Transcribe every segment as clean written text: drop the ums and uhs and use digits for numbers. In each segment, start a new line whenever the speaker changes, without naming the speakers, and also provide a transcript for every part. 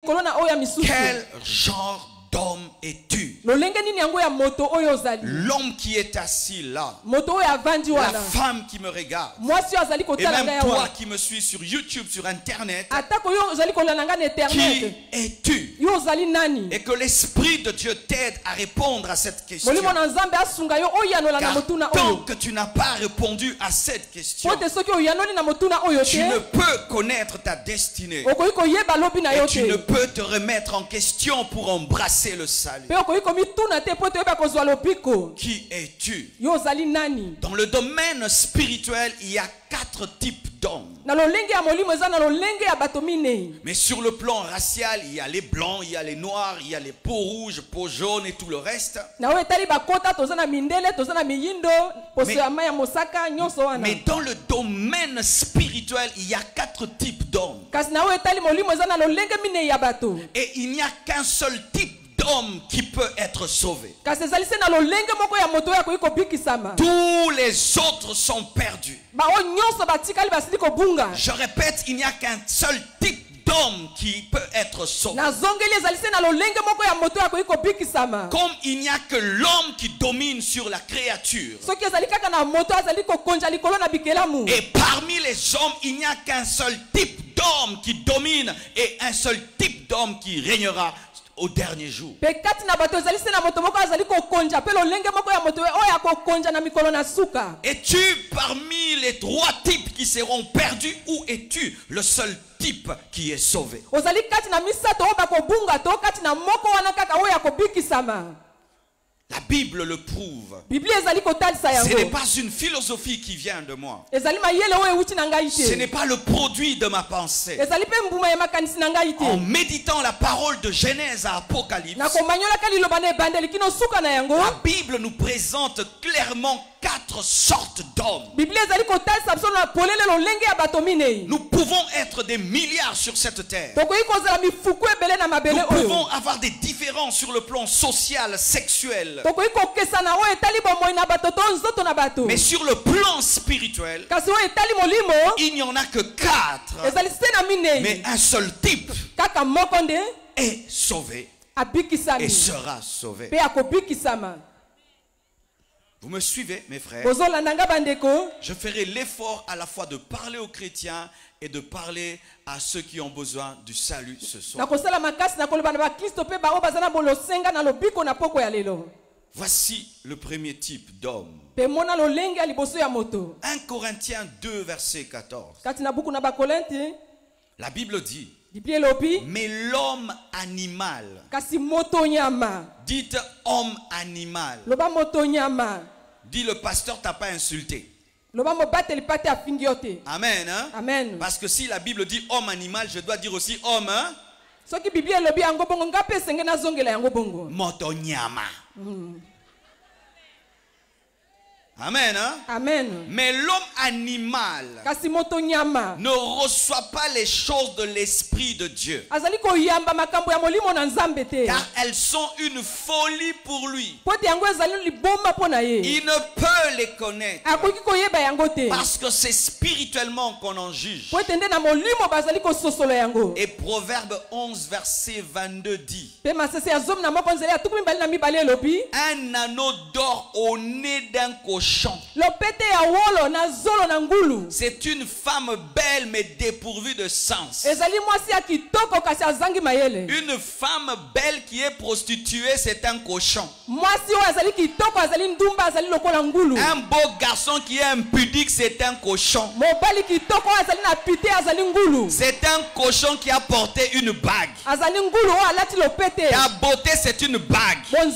Quel genre d'homme es-tu? L'homme qui est assis là, la femme qui me regarde, et même toi qui me suis sur YouTube, sur Internet, qui es-tu? Et que l'Esprit de Dieu t'aide à répondre à cette question. Car tant que tu n'as pas répondu à cette question, tu ne peux connaître ta destinée. Et tu ne peux te remettre en question pour embrasser le salut. Qui es-tu? Dans le domaine spirituel, il y a 4 types d'hommes. Mais sur le plan racial, il y a les blancs, il y a les noirs, il y a les peaux rouges, peaux jaunes et tout le reste. Mais dans le domaine spirituel, il y a 4 types d'hommes. Et il n'y a qu'un seul type d'homme qui peut être sauvé. Tous les autres sont perdus. Je répète, il n'y a qu'un seul type d'homme qui peut être sauvé. Comme il n'y a que l'homme qui domine sur la créature. Et parmi les hommes, il n'y a qu'un seul type d'homme qui domine et un seul type d'homme qui régnera au dernier jour. Es-tu parmi les 3 types qui seront perdus ou es-tu le seul type qui est sauvé? La Bible le prouve. Ce n'est pas une philosophie qui vient de moi. Ce n'est pas le produit de ma pensée. En méditant la parole de Genèse à Apocalypse, la Bible nous présente clairement 4 sortes d'hommes. Nous pouvons être des milliards sur cette terre. Nous pouvons avoir des différences sur le plan social, sexuel. Mais sur le plan spirituel, il n'y en a que 4. Mais un seul type est sauvé et sera sauvé. Vous me suivez, mes frères? Je ferai l'effort à la fois de parler aux chrétiens et de parler à ceux qui ont besoin du salut ce soir. Voici le premier type d'homme. 1 Corinthiens 2, verset 14. La Bible dit, mais l'homme animal. Dites homme animal. Dis le pasteur t'a pas insulté. Amen, hein? Amen. Parce que si la Bible dit homme animal, je dois dire aussi homme, hein? Motonyama. Amen, hein? Amen. Mais l'homme animal ne reçoit pas les choses de l'Esprit de Dieu, car elles sont une folie pour lui. Il ne peut les connaître parce que c'est spirituellement qu'on en juge. Et Proverbe 11 verset 22 dit, un anneau d'or au nez d'un cochon. C'est une femme belle mais dépourvue de sens. Une femme belle qui est prostituée, c'est un cochon. Un beau garçon qui est impudique, c'est un cochon. C'est un cochon qui a porté une bague. Ta beauté, c'est une bague. Mais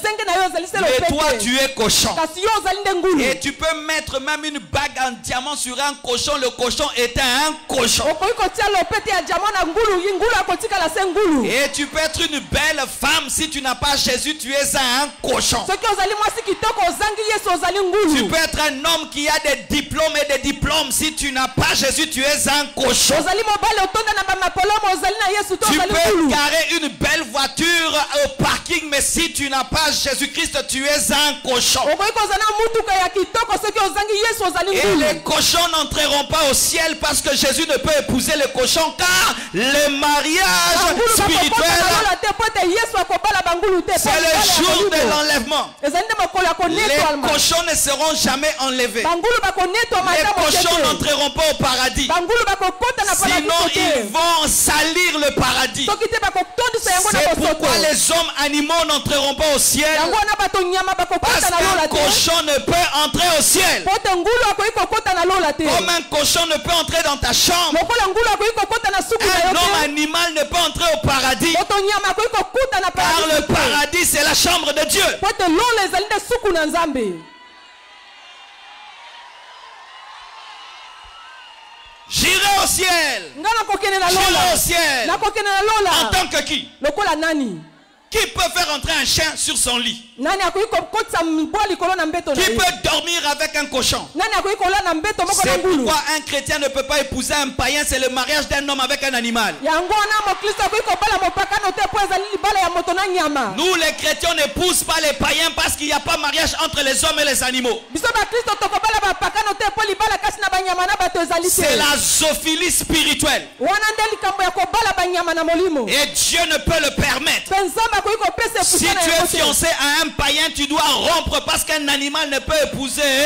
toi, tu es cochon. Et tu peux mettre même une bague en diamant sur un cochon. Le cochon est un cochon. Et tu peux être une belle femme. Si tu n'as pas Jésus, tu es un cochon. Tu peux être un homme qui a des diplômes et des diplômes. Si tu n'as pas Jésus, tu es un cochon. Tu peux garer une belle voiture au parking, mais si tu tu n'as pas Jésus-Christ, tu es un cochon. Et les cochons n'entreront pas au ciel parce que Jésus ne peut épouser les cochons, car le mariage spirituel, c'est le jour de l'enlèvement. Les cochons ne seront jamais enlevés. Les cochons n'entreront pas au paradis. Sinon ils vont salir le paradis. C'est pourquoi les hommes animaux n'entreront pas au ciel. Parce qu'un cochon ne peut entrer au ciel. Comme un cochon ne peut entrer dans ta chambre, un homme animal ne peut entrer au paradis. Car le paradis c'est la chambre de Dieu. J'irai au ciel. J'irai au ciel. En tant que qui? Qui peut faire entrer un chien sur son lit? Qui peut dormir avec un cochon? C'est pourquoi un chrétien ne peut pas épouser un païen. C'est le mariage d'un homme avec un animal. Nous les chrétiens n'épousons pas les païens parce qu'il n'y a pas mariage entre les hommes et les animaux. C'est la zoophilie spirituelle. Et Dieu ne peut le permettre. Si tu es fiancé à un païen, tu dois rompre parce qu'un animal ne peut épouser.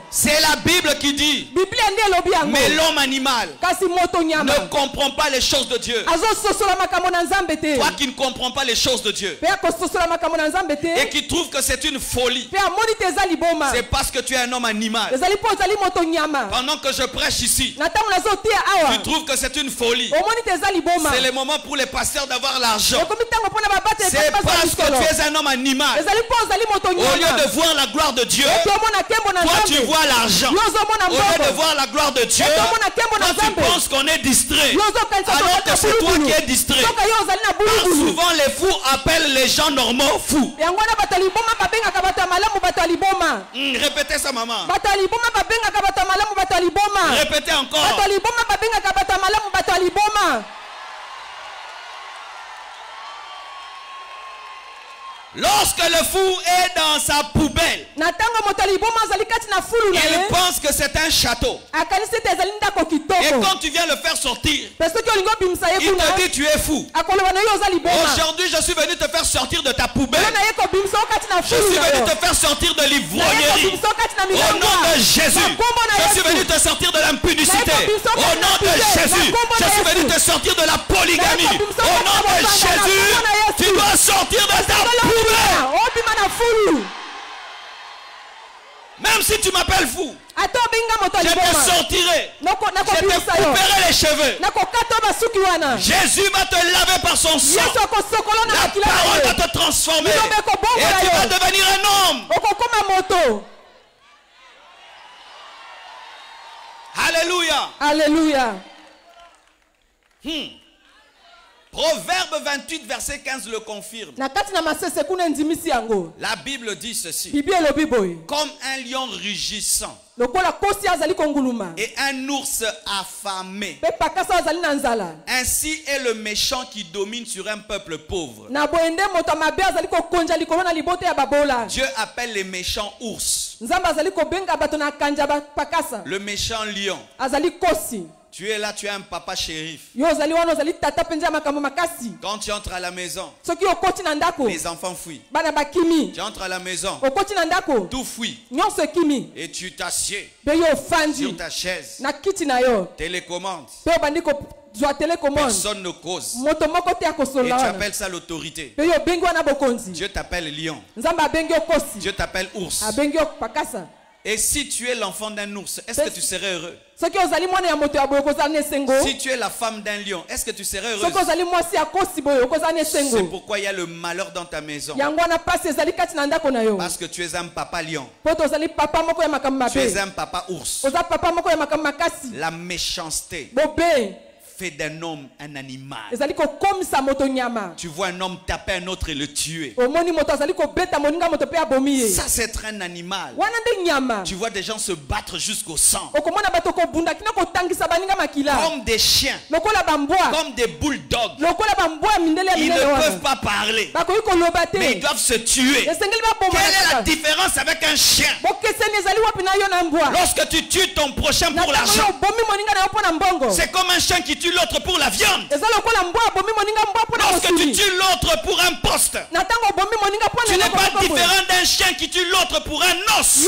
C'est la Bible qui dit. Mais l'homme animal ne comprend pas les choses de Dieu. Toi qui ne comprends pas les choses de Dieu et qui trouve que c'est une folie, c'est parce que tu es un homme animal. Pendant que je prêche ici, tu trouves que c'est une folie. C'est le moment pour les pasteurs d'avoir l'argent. C'est parce que tu es un homme animal. Au lieu de voir la gloire de Dieu, toi tu vois l'argent. Au lieu de voir la gloire de Dieu, toi tu penses qu'on est distrait, alors que c'est toi qui es distrait. Car souvent les fous appellent les gens normaux fous. Répétez ça, maman. Répétez encore. Lorsque le fou est dans sa poubelle, il pense que c'est un château. Et quand tu viens le faire sortir, il te dit tu es fou. Aujourd'hui je suis venu te faire sortir de ta poubelle. Je suis venu te faire sortir de l'ivrognerie. Au nom de Jésus, je suis venu te sortir de l'impudicité. Au nom de Jésus, je suis venu te sortir de la polygamie. Au nom de Jésus, tu dois sortir de ta poubelle. Même si tu m'appelles fou, je te sortirai. Je te couperai les cheveux. Jésus va te laver par son sang. La parole va te transformer. Et tu vas devenir un homme. Alléluia.
Alléluia.
Proverbe 28 verset 15 le confirme. La Bible dit ceci. Comme un lion rugissant et un ours affamé, ainsi est le méchant qui domine sur un peuple pauvre. Dieu appelle les méchants ours, le méchant lion. Tu es là, tu es un papa shérif. Quand tu entres à la maison, les enfants fuient. Tu entres à la maison, tout fuit. Et tu t'assieds sur ta chaise. Télécommande. Personne ne cause. Et tu appelles ça l'autorité. Dieu t'appelle lion. Dieu t'appelle ours. Et si tu es l'enfant d'un ours, est-ce que tu serais heureux? Si tu es la femme d'un lion, est-ce que tu serais heureuse? C'est pourquoi il y a le malheur dans ta maison. Parce que tu es un papa lion. Tu es un papa ours. La méchanceté fait d'un homme un animal. Tu vois un homme taper un autre et le tuer. Ça, c'est être un animal. Tu vois des gens se battre jusqu'au sang. Comme des chiens. Comme des bulldogs. Ils ne peuvent pas parler. Mais ils doivent se tuer. Quelle est la différence avec un chien? Lorsque tu tues ton prochain pour l'argent, c'est comme un chien qui tue l'autre pour la viande. Lorsque tu tues l'autre pour un poste, tu n'es pas différent d'un chien qui tue l'autre pour un os.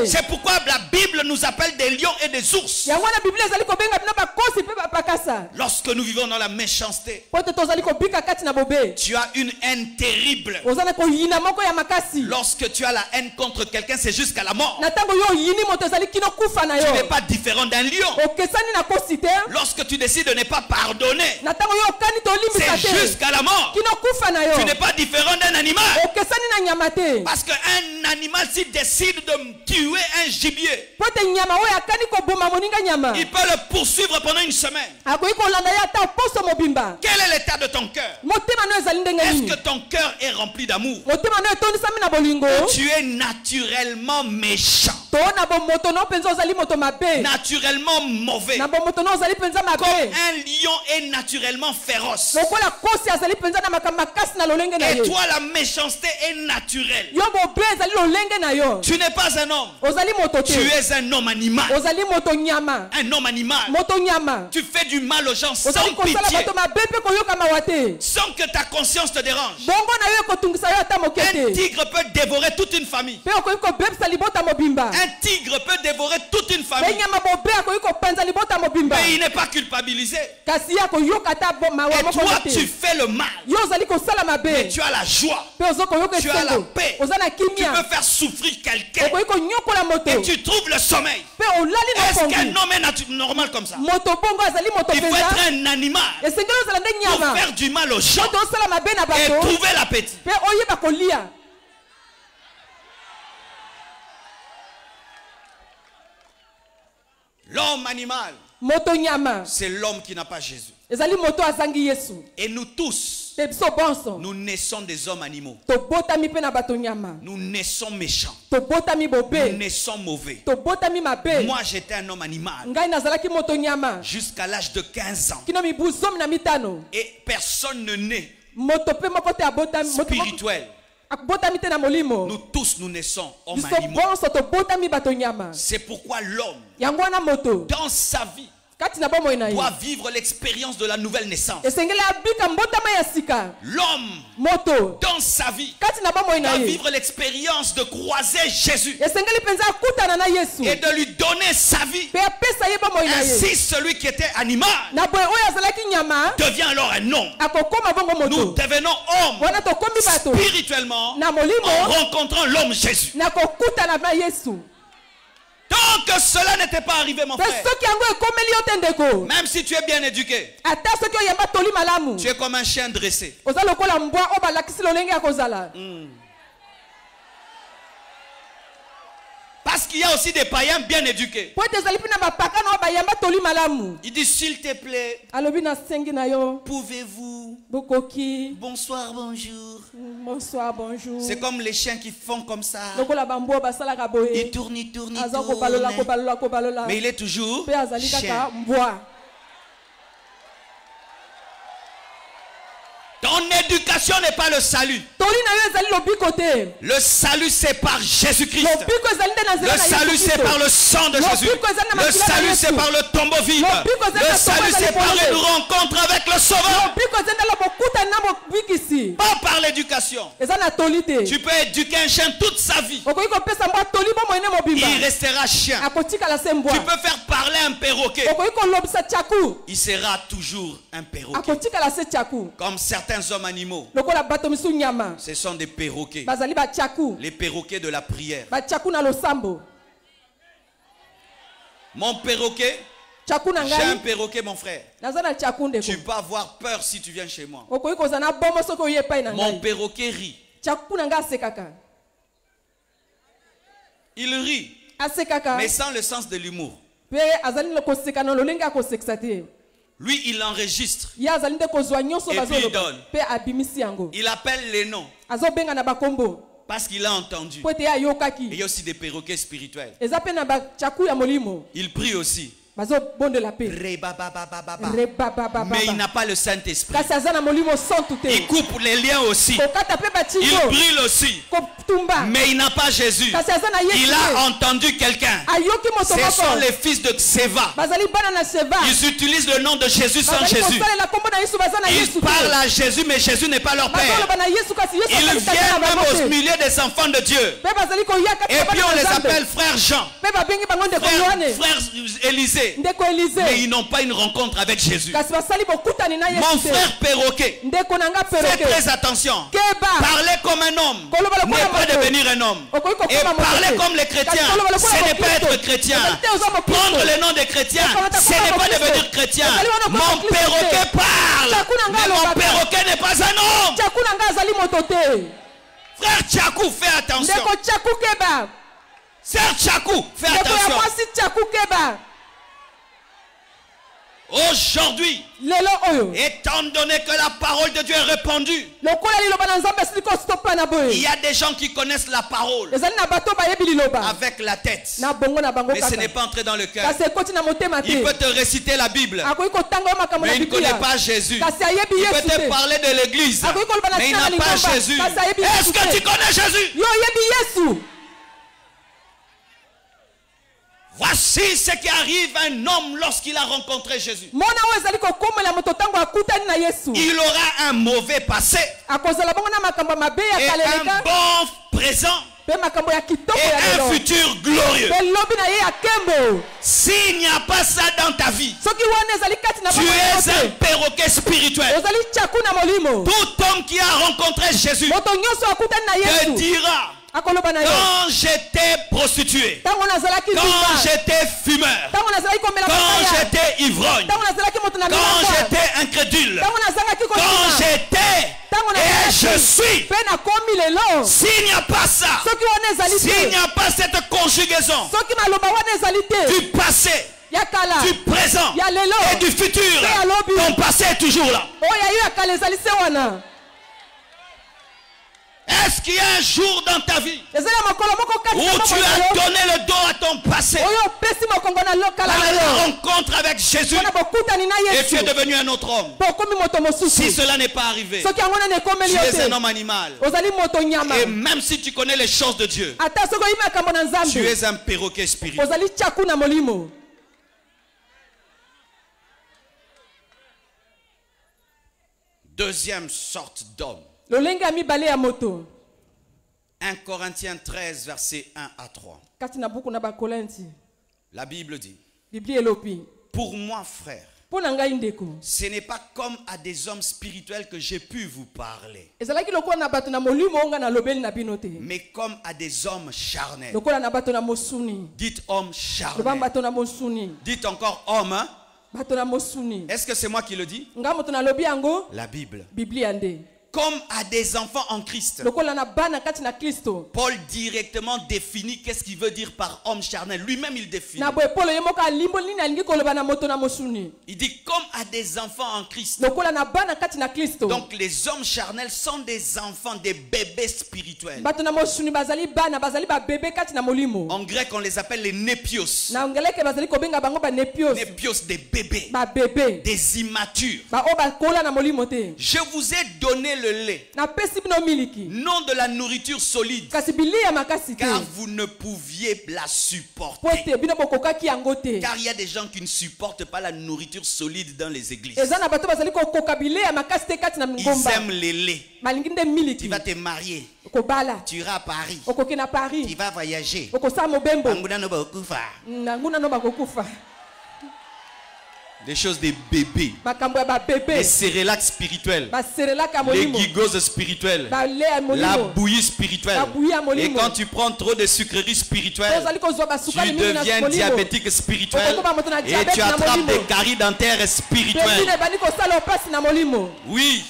C'est pourquoi la Bible nous appelle des lions et des ours. Lorsque nous vivons dans la méchanceté, tu as une haine terrible. Lorsque tu as la haine contre quelqu'un, c'est jusqu'à la mort. Tu n'es pas différent d'un lion. Lorsque tu décides de ne pas pardonner, c'est jusqu'à la mort. Tu n'es pas différent d'un animal. Parce qu'un animal, s'il décide de tuer un gibier, il peut le poursuivre pendant une semaine. Quel est l'état de ton cœur? Est-ce que ton cœur est rempli d'amour? Tu es naturellement méchant, naturellement mauvais, comme un lion est naturellement féroce. Et toi, la méchanceté est naturelle. Tu n'es pas un homme. Tu es un homme animal. Un homme animal. Tu fais du mal aux gens sans pitié, sans que ta conscience te dérange. Un tigre peut dévorer toute une famille. Un tigre peut dévorer toute une famille. Mais il n'est pas culpabilisé. Et toi, tu fais le mal. Mais tu as la joie. Tu as la paix. Tu peux faire souffrir quelqu'un. Et tu trouves le sommeil. Est-ce qu'un homme est normal comme ça? Il faut être un animal pour faire du mal aux gens et trouver l'appétit. L'homme animal, c'est l'homme qui n'a pas Jésus. Et nous tous, nous naissons des hommes animaux. Nous naissons méchants. Nous naissons mauvais. Moi, j'étais un homme animal jusqu'à l'âge de 15 ans. Et personne ne naît spirituel. Nous tous, nous naissons hommes animaux. C'est pourquoi l'homme, dans sa vie, doit vivre l'expérience de la nouvelle naissance. L'homme, dans sa vie, doit vivre l'expérience de croiser Jésus et de lui donner sa vie. Ainsi, celui qui était animal devient alors un homme. Nous devenons hommes spirituellement en rencontrant l'homme Jésus. Tant que cela n'était pas arrivé, mon frère, même si tu es bien éduqué, tu es comme un chien dressé. Parce qu'il y a aussi des païens bien éduqués. Il dit, s'il te plaît, pouvez-vous, bonsoir, bonjour.
Bonsoir, bonjour.
C'est comme les chiens qui font comme ça. Ils tournent, ils tournent, ils tournent. Mais il est toujours chien. Ton éducation n'est pas le salut. Le salut, c'est par Jésus-Christ. Le salut, c'est par le sang de Jésus. Le salut, c'est par le tombeau vide. Le salut, c'est par une rencontre avec le Sauveur. Pas par l'éducation. Tu peux éduquer un chien toute sa vie. Il restera chien. Tu peux faire parler un perroquet. Il sera toujours un perroquet. Comme certains hommes animaux, ce sont des perroquets. Les perroquets de la prière. Mon perroquet, j'ai un perroquet, mon frère. Tu peux avoir peur si tu viens chez moi. Mon perroquet rit. Il rit, mais sans le sens de l'humour. Lui, il enregistre et puis il donne. Il appelle les noms parce qu'il a entendu. Et il y a aussi des perroquets spirituels. Il prie aussi. Mais il n'a pas le Saint-Esprit. Il coupe les liens aussi. Il brûle aussi. Mais il n'a pas Jésus. Il a entendu quelqu'un. Ce sont les fils de Séva. Ils utilisent le nom de Jésus sans Jésus. Ils parlent à Jésus, mais Jésus n'est pas leur père. Ils viennent même au milieu des enfants de Dieu. Et puis on les appelle frères Jean, frères Élisée. Mais ils n'ont pas une rencontre avec Jésus. Mon frère perroquet, fais très attention. Parler comme un homme n'est pas devenir un homme. Et parler comme les chrétiens, ce n'est pas être chrétien. Prendre le nom des chrétiens, ce n'est pas devenir chrétien. Mon perroquet parle, mais mon perroquet n'est pas un homme. Frère Tchakou, fais attention. Sœur Tchakou, fais attention. Aujourd'hui, étant donné que la parole de Dieu est répandue, il y a des gens qui connaissent la parole avec la tête, mais ce n'est pas entré dans le cœur. Il peut te réciter la Bible, mais il ne connaît pas Jésus. Il peut te parler de l'église, mais il n'a pas Jésus. Est-ce que tu connais Jésus? Voici ce qui arrive à un homme lorsqu'il a rencontré Jésus. Il aura un mauvais passé et un bon présent et un futur glorieux. S'il n'y a pas ça dans ta vie, tu es un perroquet spirituel. Tout homme qui a rencontré Jésus te dira: quand j'étais prostituée, quand j'étais fumeur, quand j'étais ivrogne, quand j'étais incrédule, quand j'étais et je suis. S'il n'y a pas ça, s'il n'y a pas cette conjugaison du passé, du présent et du futur, ton passé est toujours là. Est-ce qu'il y a un jour dans ta vie où tu as donné le dos à ton passé par la rencontre avec Jésus et tu es devenu un autre homme? Si cela n'est pas arrivé, tu es un homme animal. Et même si tu connais les choses de Dieu, tu es un perroquet spirituel. Deuxième sorte d'homme. 1 Corinthiens 13, versets 1 à 3. La Bible dit: pour moi, frère, ce n'est pas comme à des hommes spirituels que j'ai pu vous parler, mais comme à des hommes charnels. Dites homme charnel. Dites encore homme. Hein? Est-ce que c'est moi qui le dis? La Bible. Comme à des enfants en Christ. Paul directement définit qu'est-ce qu'il veut dire par homme charnel. Lui-même il définit. Il dit comme à des enfants en Christ. Donc les hommes charnels sont des enfants, des bébés spirituels. En grec on les appelle les népios. Népios, des bébés, des immatures. Je vous ai donné le lait, non de la nourriture solide, car vous ne pouviez la supporter. Car il y a des gens qui ne supportent pas la nourriture solide dans les églises. Ils aiment les laits. Tu vas te marier, tu iras à Paris, tu vas voyager. Des choses des bébés, des cérélacs spirituels, les gigos spirituels, la bouillie spirituelle. Et quand tu prends trop de sucreries spirituelles, tu deviens diabétique spirituel et tu attrapes des caries dentaires spirituelles. Oui.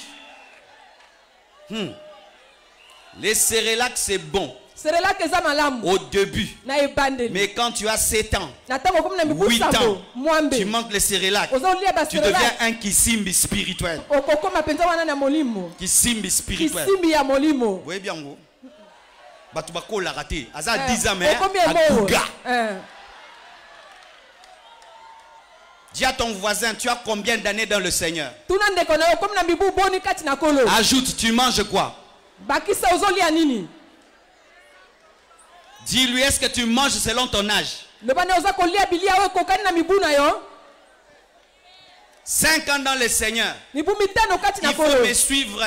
Les cérélacs c'est bon. au début. Mais quand tu as 7 ans, 8 ans, tu manques le cérélac. Tu deviens un kisimbi spirituel. Kisimbi spirituel. Vous voyez bien, vous? Batubako l'a raté. Aza 10 ans, mais dis à ton voisin, tu as combien d'années dans le Seigneur? Ajoute, tu manges quoi? Dis-lui, est-ce que tu manges selon ton âge? 5 ans dans le Seigneur. Il faut me suivre.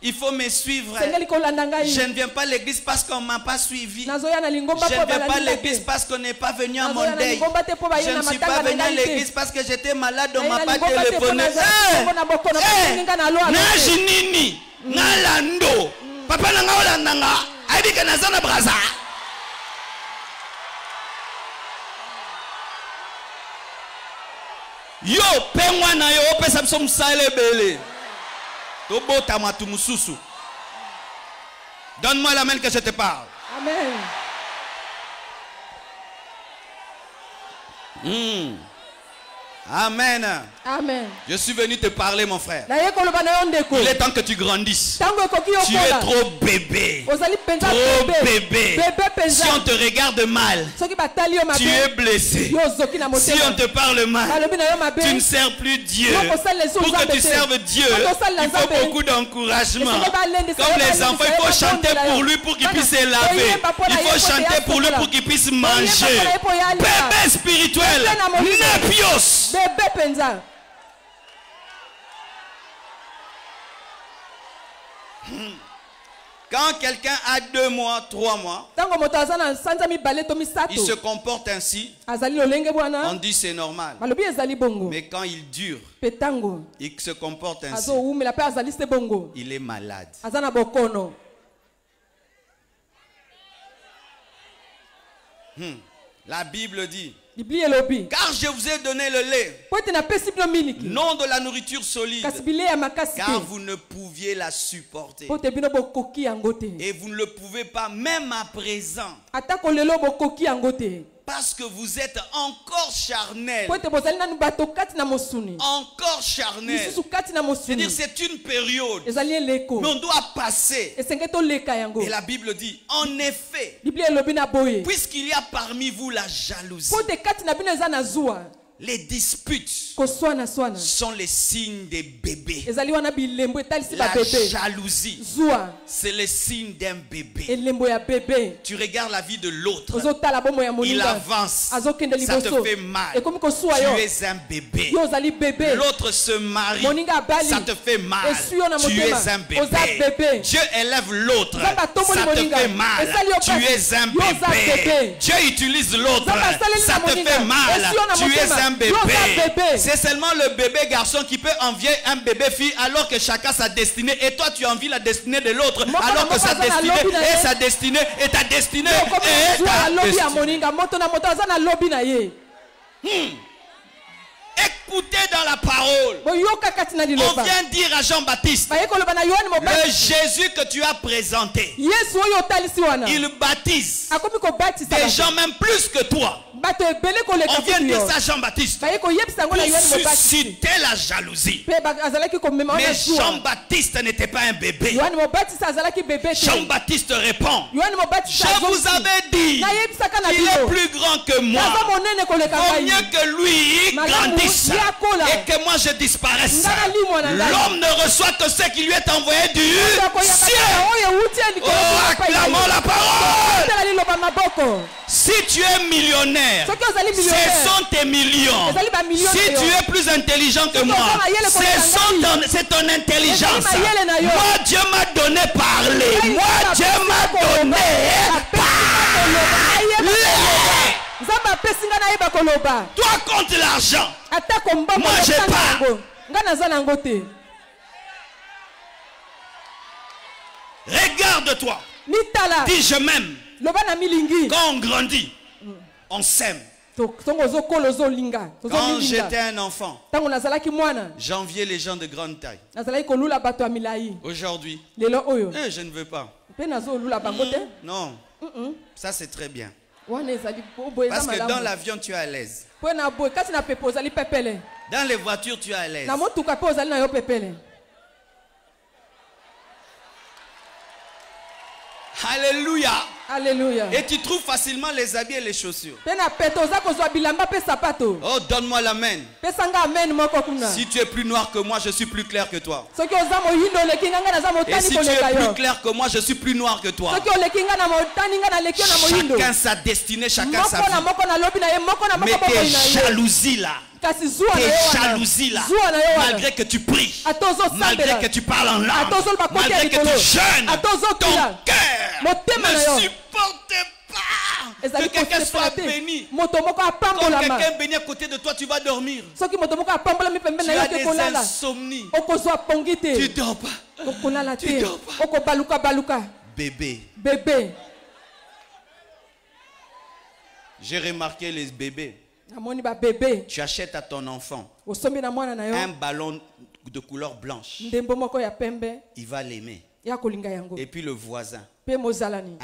Il faut me suivre. Je ne viens pas à l'église parce qu'on ne m'a pas suivi. Je ne viens pas à l'église parce qu'on n'est pas venu à mon deuil. Je ne suis pas venu à l'église parce que j'étais malade, on ne m'a pas téléphoné. Najinini, Nalando, Papa Nangaolandanga, Abika Nazana Braza. Yo, pengwa na yo, pesa msom sale bele. Donne-moi la main que je te parle.
Amen.
Amen.
Amen.
Je suis venu te parler, mon frère. Il est temps que tu grandisses. Tu es trop bébé. Trop bébé. Si on te regarde mal, tu es blessé. Si on te parle mal, tu ne sers plus Dieu. Pour que tu serves Dieu, il faut beaucoup d'encouragement. Comme les enfants, il faut chanter pour lui pour qu'il puisse se laver. Il faut chanter pour lui pour qu'il puisse manger. Bébé spirituel, Nepios.
Bébé penza.
Quand quelqu'un a 2 mois, 3 mois, il se comporte ainsi. On dit c'est normal. Mais quand il dure, il se comporte ainsi. Il est malade. La Bible dit, car je vous ai donné le lait, non de la nourriture solide, car vous ne pouviez la supporter. Et vous ne le pouvez pas même à présent. Parce que vous êtes encore charnel. Encore charnel. C'est-à-dire c'est une période. Mais on doit passer. Et la Bible dit, en effet, puisqu'il y a parmi vous la jalousie, les disputes sont les signes des bébés. La jalousie, c'est le signe d'un bébé. Tu regardes la vie de l'autre, il avance, ça te fait mal. Tu es un bébé. L'autre se marie, ça te fait mal. Tu es un bébé. Dieu élève l'autre, ça te fait mal. Tu es un bébé. Dieu utilise l'autre, ça te fait mal. Tu es un bébé. C'est seulement le bébé garçon qui peut envier un bébé fille alors que chacun sa destinée. Et toi tu envies la destinée de l'autre alors que sa destinée est sa destinée et ta destinée est ta destinée. Écoutez dans la parole. On vient dire à Jean-Baptiste, le Jésus que tu as présenté, il baptise des gens même plus que toi. On vient dire ça à Jean-Baptiste pour susciter la jalousie. Mais Jean-Baptiste n'était pas un bébé. Jean-Baptiste répond, je vous avais dit qu'il est plus grand que moi. Vaut mieux que lui grandisse et que moi je disparaisse. L'homme ne reçoit que ce qui lui est envoyé du ciel. Oh, acclamons la parole. Si tu es millionnaire, ce sont tes millions. Si tu es plus intelligent que moi, c'est ton intelligence. Moi Dieu m'a donné parler. Moi Dieu m'a donné parler. Toi contre l'argent, moi je parle. Regarde-toi. Dis je m'aime. Quand on grandit, on s'aime. Quand j'étais un enfant, j'enviais les gens de grande taille. Aujourd'hui, je ne veux pas. Non. Ça, c'est très bien. Parce que dans l'avion, tu es à l'aise. Dans les voitures, tu es à l'aise. Alléluia.
Alléluia.
Et tu trouves facilement les habits et les chaussures. Oh, donne-moi l'amen. Si tu es plus noir que moi, je suis plus clair que toi. Et si tu es plus clair que moi, je suis plus noir que toi. Chacun sa destinée, chacun sa vie. Mais tes jalousies là, malgré que tu pries, malgré que tu parles en langue, malgré que tu jeûnes, ton cœur ne supporte pas que quelqu'un soit béni. Quand quelqu'un est béni à côté de toi, tu vas dormir. Tu as des insomnies. Tu dors pas. Tu dors pas. Bébé. J'ai remarqué les bébés. Tu achètes à ton enfant un ballon de couleur blanche. Il va l'aimer. Et puis le voisin a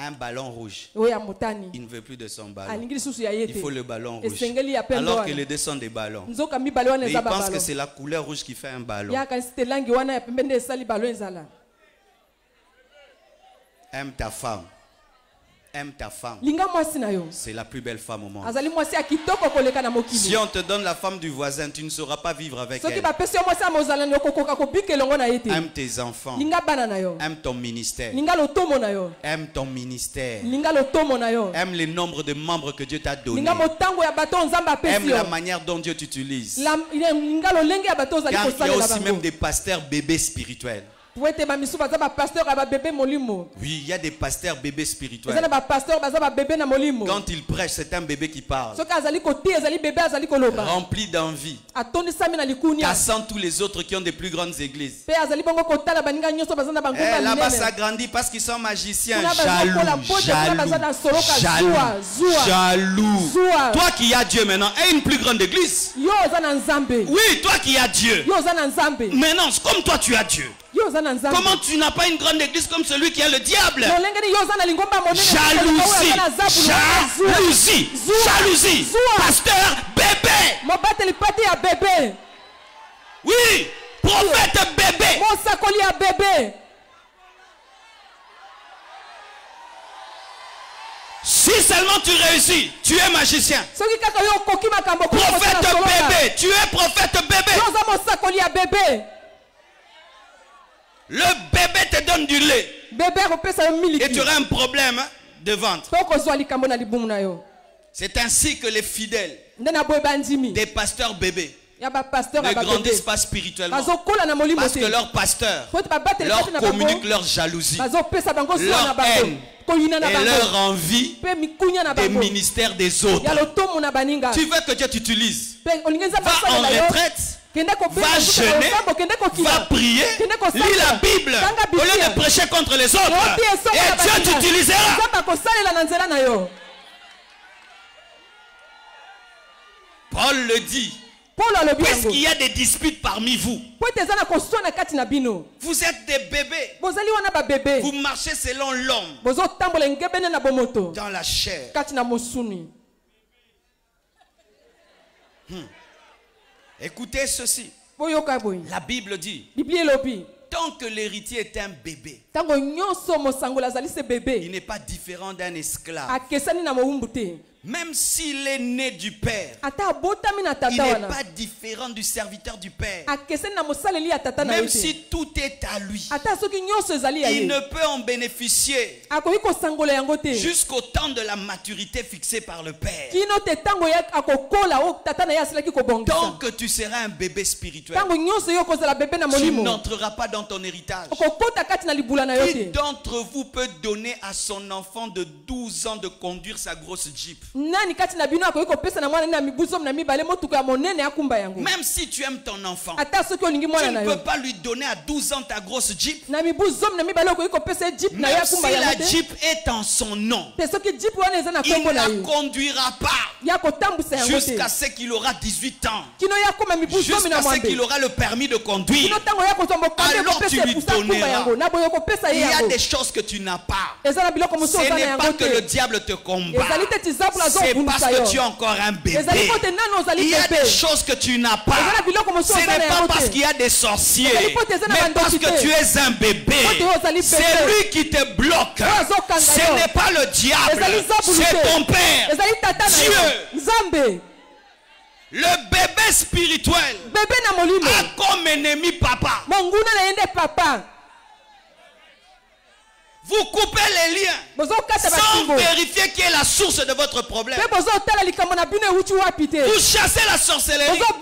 un ballon rouge. Il ne veut plus de son ballon. Il faut le ballon rouge. Alors que les deux sont des ballons. Et il pense que c'est la couleur rouge qui fait un ballon. Aime ta femme. Aime ta femme. C'est la plus belle femme au monde. Si on te donne la femme du voisin, tu ne sauras pas vivre avec elle. Aime tes enfants. Aime ton ministère. Aime ton ministère. Aime le nombre de membres que Dieu t'a donné. Aime la manière dont Dieu t'utilise. Car il y a aussi même des pasteurs bébés spirituels. Oui, il y a des pasteurs bébés spirituels. Quand ils prêchent, c'est un bébé qui parle. Rempli d'envie. Cassant tous les autres qui ont des plus grandes églises. Là-bas, ça grandit parce qu'ils sont magiciens. Jaloux. Toi qui as Dieu maintenant, aie une plus grande église. Oui, toi qui as Dieu. Maintenant, comme toi tu as Dieu. Comment tu n'as pas une grande église comme celui qui a le diable? Jalousie. Pasteur bébé. Oui, prophète bébé. Si seulement tu réussis, tu es magicien. Prophète bébé, tu es prophète bébé. Le bébé te donne du lait. Et tu auras un problème de ventre. C'est ainsi que les fidèles des pasteurs bébés ne grandissent pas spirituellement. Parce que leur pasteur leur communique leur jalousie, leur haine et leur envie des ministères des autres. Tu veux que Dieu t'utilise? Va en retraite. Va jeûner, va prier, lis la Bible au lieu de prêcher contre les autres. Et Dieu t'utilisera. Paul le dit. Puisqu'il y a des disputes parmi vous, vous êtes des bébés. Vous marchez selon l'homme, dans la chair. Écoutez ceci. La Bible dit, tant que l'héritier est un bébé, il n'est pas différent d'un esclave. Même s'il est né du Père, il n'est pas différent du serviteur du Père. Même si tout est à lui, il ne peut en bénéficier jusqu'au temps de la maturité fixée par le Père. Tant que tu seras un bébé spirituel, tu n'entreras pas dans ton héritage. Qui d'entre vous peut donner à son enfant de 12 ans de conduire sa grosse Jeep? Même si tu aimes ton enfant, tu ne peux pas lui donner à 12 ans ta grosse Jeep. Même si la Jeep est en son nom, il ne la conduira pas jusqu'à ce qu'il aura 18 ans, jusqu'à ce qu'il aura le permis de conduire. Alors tu lui donneras. Il y a des choses que tu n'as pas. Ce n'est pas que le diable te combat, c'est parce que tu es encore un bébé. Il y a des choses que tu n'as pas. Ce n'est pas parce qu'il y a des sorciers, mais parce que tu es un bébé. C'est lui qui te bloque. Ce n'est pas le diable, c'est ton père, Dieu. Le bébé spirituel a comme ennemi papa. Vous coupez les liens sans vérifier qui est la source de votre problème. Vous chassez la sorcellerie sans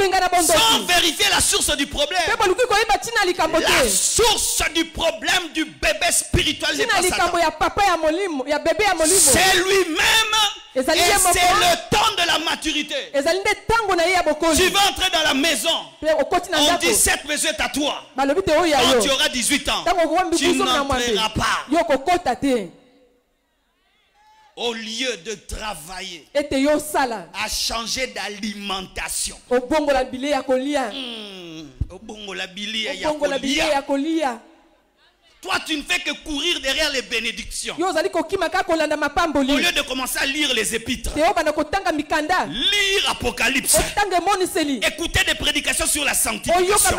vérifier la source du problème. La source du problème du bébé spirituel n'est pas Satan. C'est lui-même. Et c'est le temps de la maturité. Tu vas entrer dans la maison. On dit cette maison est à toi. Quand tu auras 18 ans, tu n'entreras pas. Au lieu de travailler à changer d'alimentation. Toi, tu ne fais que courir derrière les bénédictions. Au lieu de commencer à lire les épîtres, lire Apocalypse, écouter des prédications sur la sanctification,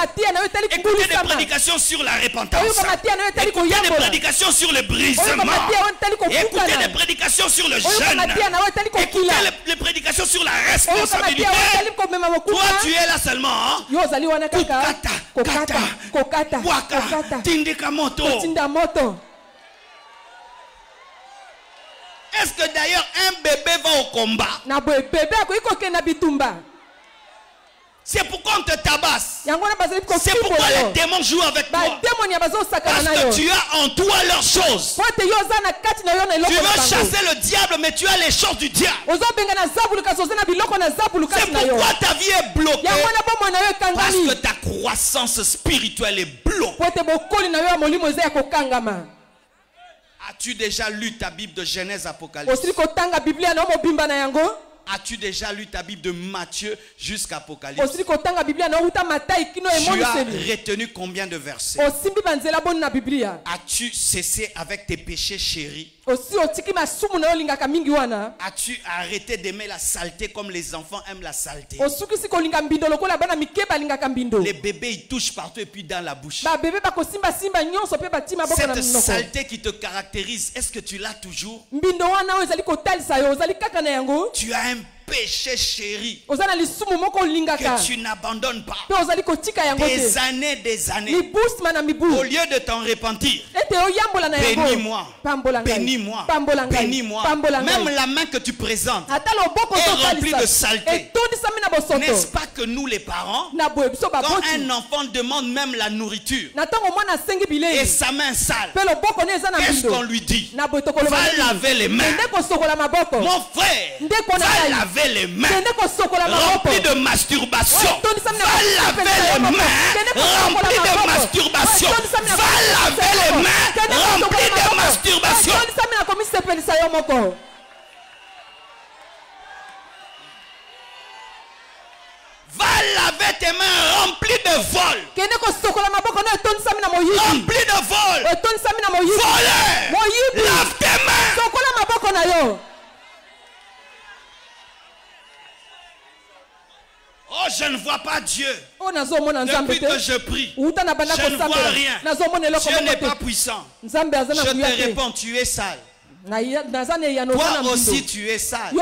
écouter des prédications sur la repentance, écouter des prédications sur le brisement, écouter des prédications sur le jeûne, écouter les prédications sur la responsabilité. Toi, tu es là seulement. Kokata, waka, tindika moto. Est-ce que d'ailleurs un bébé va au combat? C'est pourquoi on te tabasse. C'est pourquoi les démons jouent avec toi. Parce que tu as en toi leurs choses. Tu veux chasser le diable, mais tu as les choses du diable. C'est pourquoi ta vie est bloquée. Parce que ta croissance spirituelle est bloquée. As-tu déjà lu ta Bible de Genèse Apocalypse? As-tu déjà lu ta Bible de Matthieu jusqu'à Apocalypse? Tu as retenu combien de versets? As-tu cessé avec tes péchés chéris? As-tu arrêté d'aimer la saleté comme les enfants aiment la saleté? Les bébés ils touchent partout et puis dans la bouche. Cette saleté qui te caractérise, est-ce que tu l'as toujours? Tu as un péché chéri que tu n'abandonnes pas. Des années, au lieu de t'en repentir, bénis-moi, bénis-moi, bénis-moi. Même la main que tu présentes est remplie de saleté. N'est-ce pas que nous les parents, quand un enfant demande même la nourriture et sa main sale, qu'est-ce qu'on lui dit? Va laver les mains. Mon frère, va laver les mains remplies de masturbation. Va laver les mains remplies de masturbation. Va laver les mains remplies de masturbation. Va laver tes mains remplies de vol. Remplies de vol. Voleur. Lave tes mains. Oh, je ne vois pas Dieu. Depuis que je prie, je ne vois rien. Dieu n'est pas puissant. Je te réponds, tu es sale. Toi aussi tu es sale.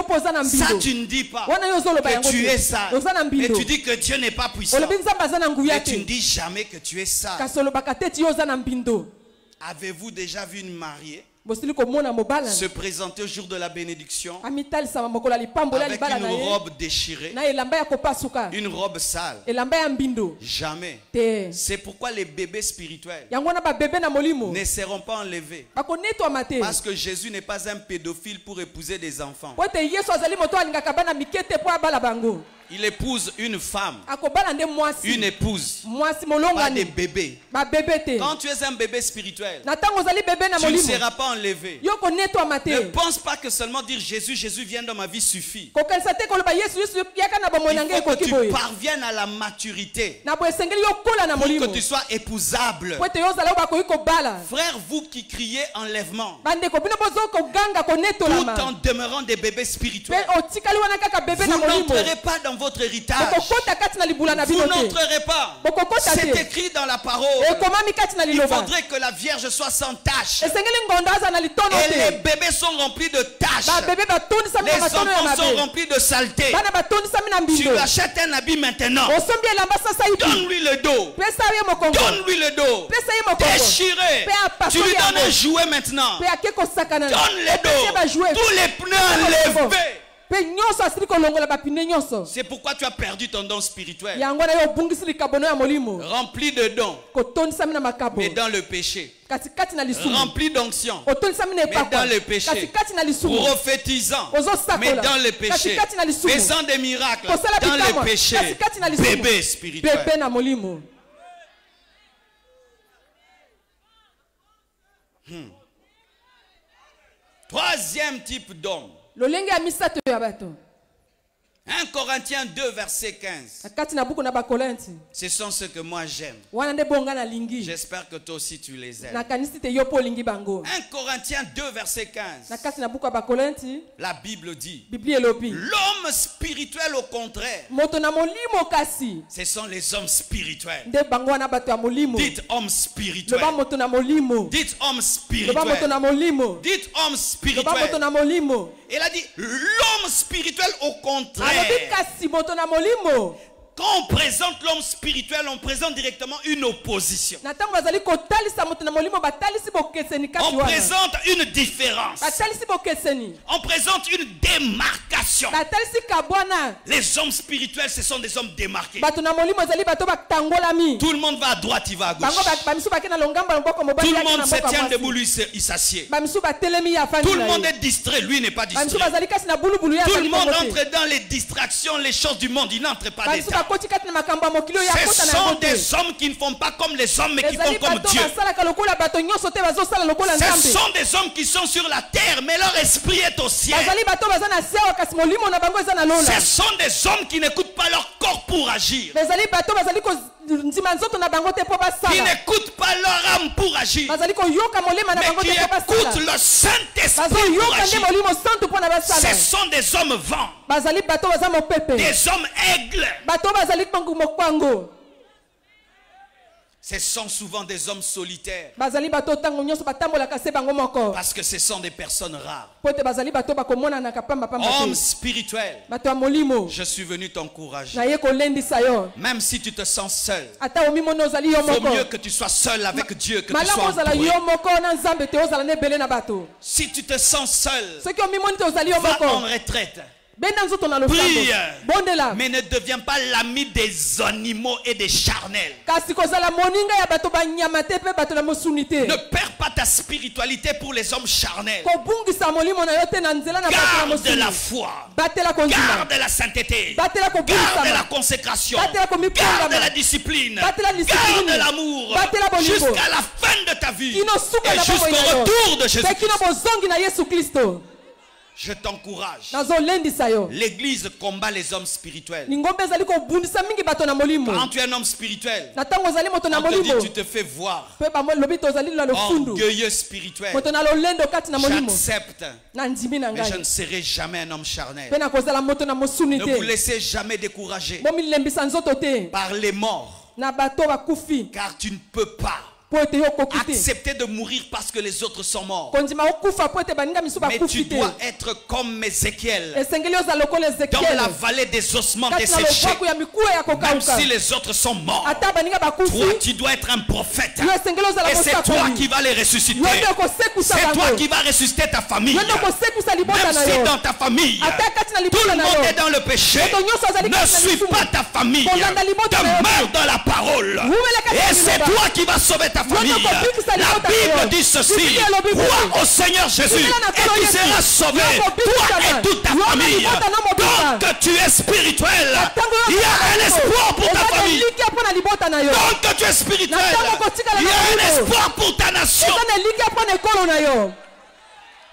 Ça tu ne dis pas que tu es sale. Et tu dis que Dieu n'est pas puissant. Et tu ne dis jamais que tu es sale. Avez-vous déjà vu une mariée se présenter au jour de la bénédiction avec une robe déchirée, une robe sale. Jamais. C'est pourquoi les bébés spirituels ne seront pas enlevés. Parce que Jésus n'est pas un pédophile pour épouser des enfants. Il épouse une femme, une épouse, pas des bébés. Quand tu es un bébé spirituel, tu ne seras pas enlevé. Ne pense pas que seulement dire Jésus, Jésus vient dans ma vie suffit. Il faut que tu parviennes à la maturité pour que tu sois épousable. Frères, vous qui criez enlèvement, tout en demeurant des bébés spirituels, vous n'entrerez pas dans votre héritage. Vous n'entrerez pas. C'est écrit dans la parole. Il faudrait que la Vierge soit sans tache. Et les bébés sont remplis de taches. Les enfants sont remplis de saleté. Tu lui achètes un habit maintenant. Donne-lui le dos. Donne-lui le dos. Déchiré. Tu lui donnes un jouet maintenant. Donne le dos. Tous les pneus enlevés. C'est pourquoi tu as perdu ton don spirituel. Rempli de dons, mais dans le péché. Rempli d'onction, mais dans le péché. Prophétisant, mais dans le péché. Faisant des miracles, dans le péché. Bébé spirituel. Troisième type d'homme. 1 Corinthiens 2 verset 15. Ce sont ceux que moi j'aime. J'espère que toi aussi tu les aimes. 1 Corinthiens 2 verset 15. La Bible dit, l'homme spirituel au contraire, ce sont les hommes spirituels. Dites homme spirituel. Dites homme spirituel. Dites homme spirituel. Il a dit l'homme spirituel au contraire. Quand on présente l'homme spirituel, on présente directement une opposition. On présente une différence. On présente une démarcation. Les hommes spirituels, ce sont des hommes démarqués. Tout le monde va à droite, il va à gauche. Tout le monde se tient debout, lui il s'assied. Tout le monde est distrait, lui n'est pas distrait. Tout le monde entre dans les distractions, les choses du monde, il n'entre pas dedans. Ce sont des hommes qui ne font pas comme les hommes mais qui font comme Dieu. Ce sont des hommes qui sont sur la terre mais leur esprit est au ciel. Ce sont des hommes qui n'écoutent pas leur corps pour agir. Qui n'écoutent pas leur âme pour agir, mais qui écoutent le Saint-Esprit pour agir. Ce sont des hommes vents, des hommes aigles. Ce sont souvent des hommes solitaires. Parce que ce sont des personnes rares. Homme spirituel, je suis venu t'encourager. Même si tu te sens seul, il vaut mieux que tu sois seul avec Dieu que tu sois entouré. Si tu te sens seul, va en retraite. Prie, mais ne deviens pas l'ami des animaux et des charnels. Ne perds pas ta spiritualité pour les hommes charnels. Garde la foi, garde la sainteté, garde la consécration, garde la discipline, garde l'amour jusqu'à la fin de ta vie et jusqu'au retour de Jésus-Christ. Je t'encourage. L'église combat les hommes spirituels. Quand tu es un homme spirituel, on te dit tu te fais voir. Orgueilleux spirituel. J'accepte. Mais je ne serai jamais un homme charnel. Ne vous laissez jamais décourager par les morts. Car tu ne peux pas accepter de mourir parce que les autres sont morts. Mais tu dois être comme Ézéchiel dans la vallée des ossements desséchés. Même si les autres sont morts, toi tu dois être un prophète. Et c'est toi qui vas les ressusciter. C'est toi qui vas ressusciter ta famille. Même si dans ta famille tout le monde est dans le péché, ne suis pas ta famille. Demeure dans la parole. Et c'est toi qui vas sauver ta famille. La Bible dit ceci: crois au Seigneur Jésus et tu seras sauvé, toi et toute ta famille. Donc tu es spirituel, il y a un espoir pour ta famille. Donc tu es spirituel, il y a un espoir pour ta nation.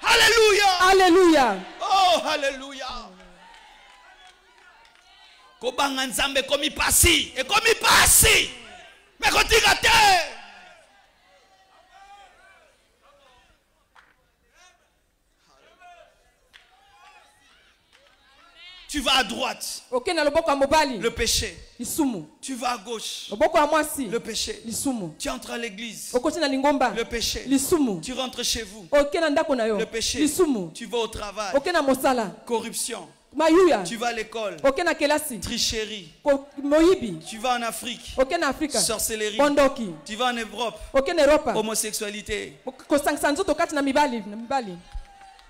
Alléluia.
Alléluia.
Oh, alléluia. Kobanga nzambe komi pasi et komi pasi. Mais kotikate. Tu vas à droite, le péché. Tu vas à gauche, le péché. Tu entres à l'église, le péché. Tu rentres chez vous, le péché. Tu vas au travail, corruption. Tu vas à l'école, tricherie. Tu vas en Afrique, sorcellerie. Tu vas en Europe, homosexualité.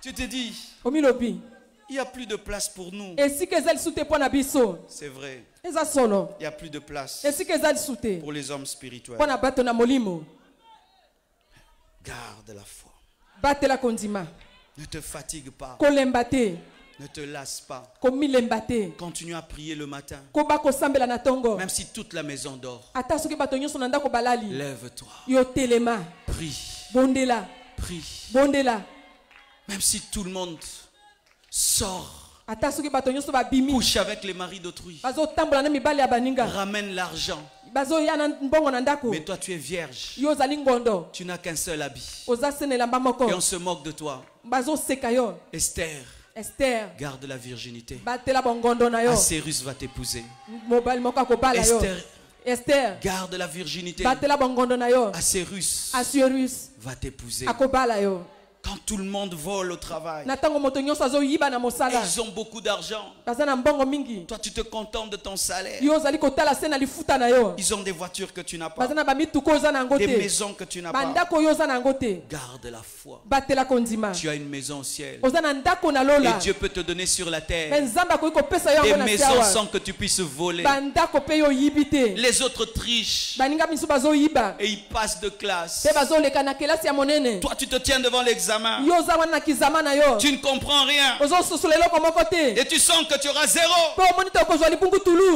Tu te dis, il n'y a plus de place pour nous. C'est vrai. Il n'y a plus de place pour les hommes spirituels. Garde la foi. Ne te fatigue pas. Ne te lasse pas. Continue à prier le matin. Même si toute la maison dort. Lève-toi. Prie. Prie. Même si tout le monde sort, couche avec les maris d'autrui, ramène l'argent, mais toi tu es vierge, tu n'as qu'un seul habit et on se moque de toi. Esther, garde la virginité. Assérus va t'épouser. Esther, garde la virginité. Assérus va t'épouser. Quand tout le monde vole au travail, ils ont beaucoup d'argent. Toi, tu te contentes de ton salaire. Ils ont des voitures que tu n'as pas, des maisons que tu n'as pas. Garde la foi. Tu as une maison au ciel. Et Dieu peut te donner sur la terre des maisons sans que tu puisses voler. Les autres trichent et ils passent de classe. Toi, tu te tiens devant l'examen. Tu ne comprends rien. Et tu sens que tu auras 0.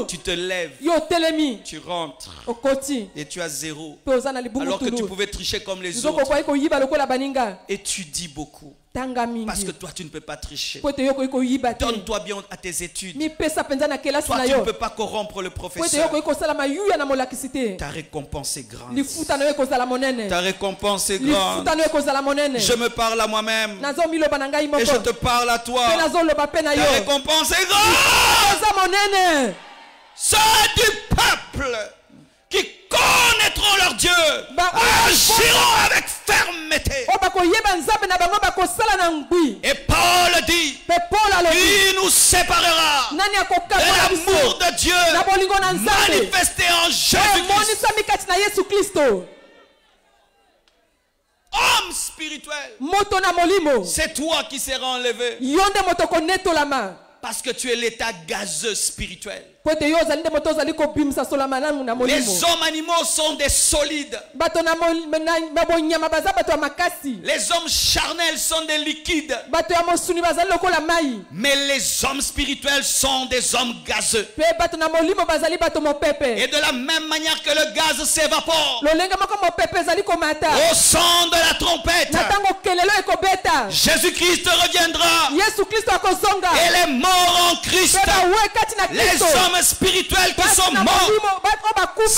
Tu te lèves. Tu rentres. Et tu as 0. Alors que tu pouvais tricher comme les autres. Et tu dis beaucoup. Parce que toi tu ne peux pas tricher. Donne-toi bien à tes études. Toi tu ne peux pas corrompre le professeur. Ta récompense est grande. Ta récompense est grande. Je me parle à moi-même et je te parle à toi. Ta récompense est grande. C'est du peuple qui connaîtront leur Dieu, agiront avec fermeté. Et Paul dit, qui nous séparera de l'amour de Dieu manifesté en Jésus-Christ. Homme spirituel, c'est toi qui seras enlevé parce que tu es l'état gazeux spirituel. Les hommes animaux sont des solides. Les hommes charnels sont des liquides. Mais les hommes spirituels sont des hommes gazeux. Et de la même manière que le gaz s'évapore au son de la trompette, Jésus-Christ reviendra. Et les morts en Christ, les hommes spirituels qui sont morts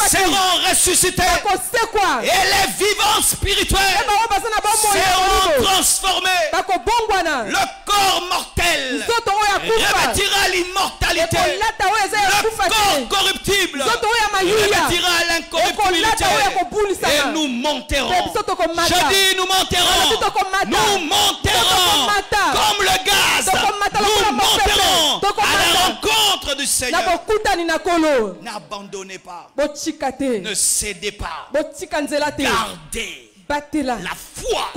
seront ressuscités. Et les vivants spirituels seront transformés. Le corps mortel revêtira l'immortalité. Le corps corruptible revêtira l'incorruptibilité. Et nous monterons. Je dis nous monterons. Nous monterons comme le gaz. Nous monterons à la rencontre du Seigneur. N'abandonnez pas. Ne cédez pas. Gardez la foi,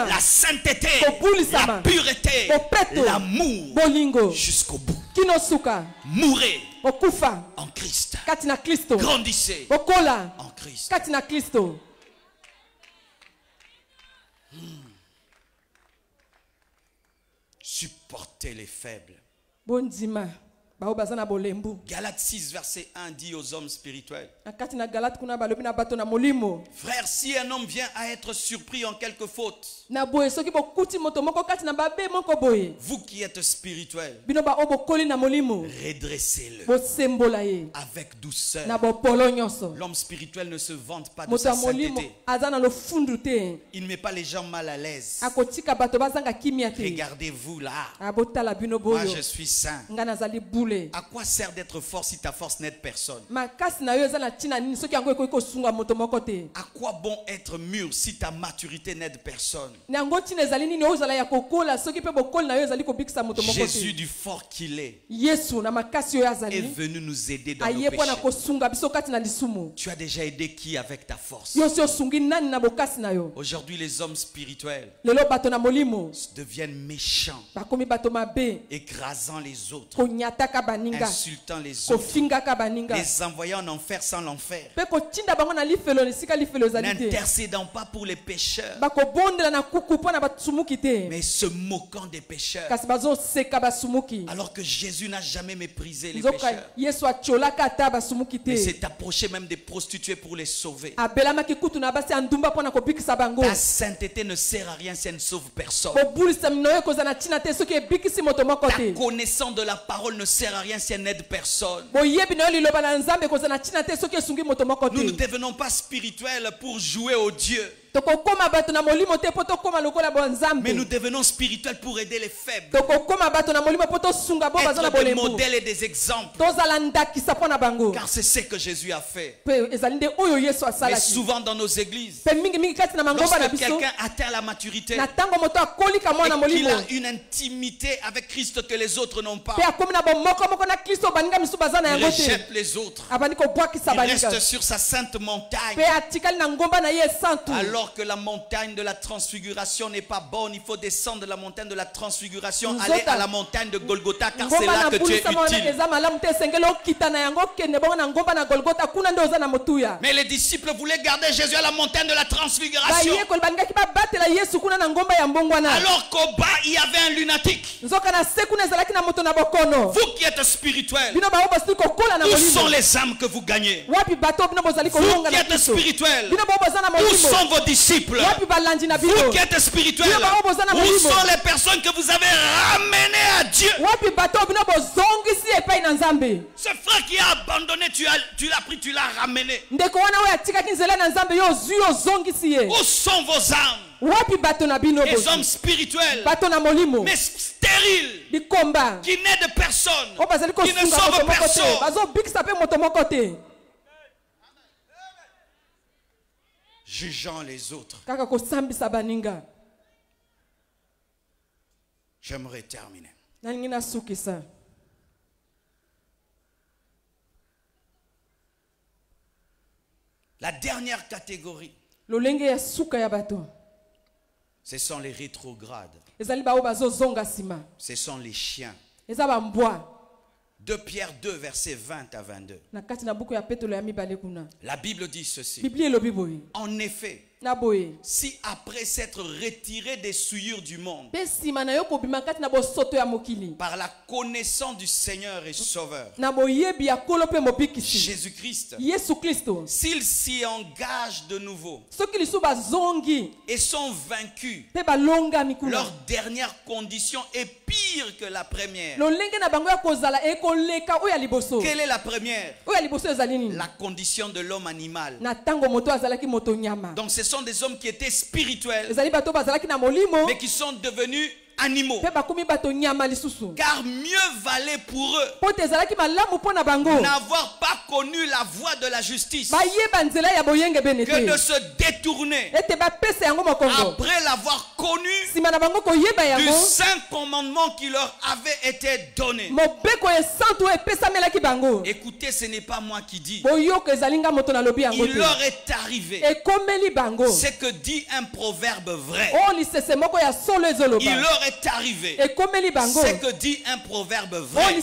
la sainteté, la pureté, l'amour jusqu'au bout. Mourez en Christ. Grandissez en Christ. Supportez les faibles. Galates 6 verset 1 dit aux hommes spirituels: Frère, si un homme vient à être surpris en quelque faute, vous qui êtes spirituels, redressez-le avec douceur. L'homme spirituel ne se vante pas de sa sainteté. Il ne met pas les gens mal à l'aise. Regardez-vous là. Moi je suis saint. À quoi sert d'être fort si ta force n'aide personne? À quoi bon être mûr si ta maturité n'aide personne? Jésus, du fort qu'il est venu nous aider dans nos péchés. Tu as déjà aidé qui avec ta force? Aujourd'hui, les hommes spirituels deviennent méchants, écrasant les autres, insultant les autres, les envoyant en enfer sans l'enfer, n'intercédant pas pour les pécheurs, mais se moquant des pécheurs, alors que Jésus n'a jamais méprisé les pécheurs, mais s'est approché même des prostituées pour les sauver. Ta sainteté ne sert à rien si elle ne sauve personne. Ta connaissance de la parole ne sert à rien si elle n'aide personne. Nous ne devenons pas spirituels pour jouer au Dieu, mais nous devenons spirituels pour aider les faibles, être des modèles et des exemples, car c'est ce que Jésus a fait. Mais souvent dans nos églises, lorsque quelqu'un atteint la maturité et qu'il a une intimité avec Christ que les autres n'ont pas, il rejette les autres, il reste sur sa sainte montagne, alors que la montagne de la transfiguration n'est pas bonne. Il faut descendre de la montagne de la transfiguration, aller à la montagne de Golgotha, car c'est là que tu es utile. Mais les disciples voulaient garder Jésus à la montagne de la transfiguration, alors qu'au bas il y avait un lunatique. Vous qui êtes spirituels, où sont les âmes que vous gagnez? Vous qui êtes spirituels, où sont vos disciples? Vous qui êtes spirituels, où sont les personnes que vous avez ramenées à Dieu? Ce frère qui a abandonné, tu l'as pris, tu l'as ramené. Où sont vos âmes? Les hommes spirituels, mais stériles, qui n'aident personne, qui ne sauvent personne, jugeant les autres. J'aimerais terminer. La dernière catégorie, ce sont les rétrogrades. Ce sont les chiens. 2 Pierre 2, versets 20 à 22. La Bible dit ceci: En effet, si après s'être retiré des souillures du monde, par la connaissance du Seigneur et Sauveur Jésus-Christ, s'ils s'y engagent de nouveau et sont vaincus, leur dernière condition est pire que la première. Quelle est la première? La condition de l'homme animal. Donc ce sont des hommes qui étaient spirituels, mais qui sont devenus animaux. Car mieux valait pour eux n'avoir pas connu la voie de la justice que de se détourner après l'avoir connu du saint commandement qui leur avait été donné. Écoutez, ce n'est pas moi qui dis. Il leur est arrivé ce que dit un proverbe vrai. Il leur est arrivé ce que dit un proverbe vrai.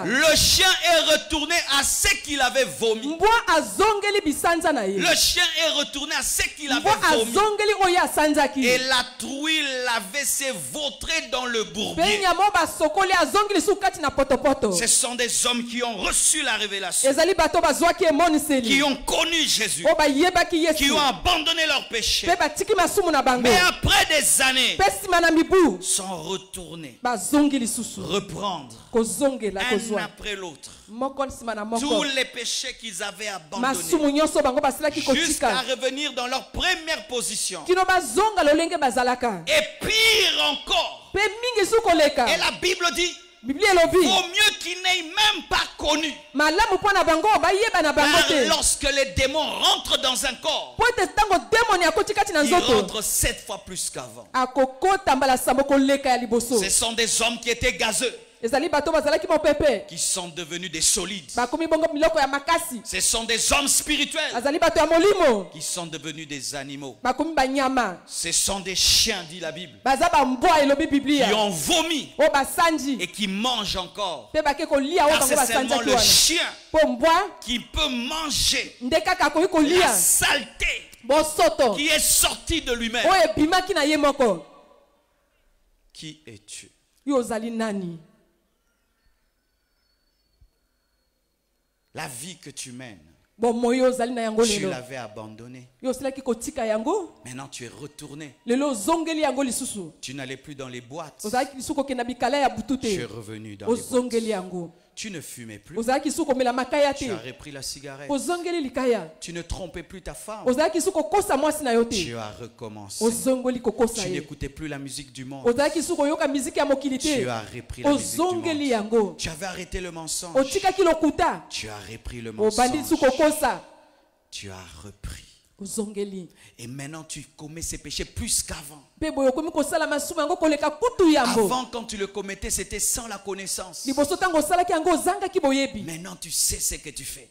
Le chien est retourné à ce qu'il avait vomi. Le chien est retourné à ce qu'il avait vomi. Et la truie l'avait s'est vautrée dans le bourbier. Ce sont des hommes qui ont reçu la révélation, qui ont connu Jésus, qui ont abandonné leur péché, mais après des années sont retournés reprendre un après l'autre tous les péchés qu'ils avaient abandonnés jusqu'à revenir dans leur première position. Et pire encore, et la Bible dit, vaut mieux qu'ils n'aient même pas connu. Car lorsque les démons rentrent dans un corps, ils rentrent 7 fois plus qu'avant. Ce sont des hommes qui étaient gazeux, qui sont devenus des solides. Ce sont des hommes spirituels qui sont devenus des animaux. Ce sont des chiens, dit la Bible, qui ont vomi et qui mangent encore. Car c'est seulement le chien qui peut manger la saleté qui est sortie de lui-même. Qui es-tu? La vie que tu mènes, tu l'avais abandonnée. Maintenant tu es retourné. Tu n'allais plus dans les boîtes. Tu es revenu dans les boîtes. Tu ne fumais plus. Tu as repris la cigarette. Tu ne trompais plus ta femme. Tu as recommencé. Tu n'écoutais plus la musique du monde. Tu as repris la musique du monde. Tu avais arrêté le mensonge. Tu as repris le mensonge. Tu as repris. Et maintenant tu commets ces péchés plus qu'avant. Avant, quand tu le commettais, c'était sans la connaissance. Maintenant tu sais ce que tu fais.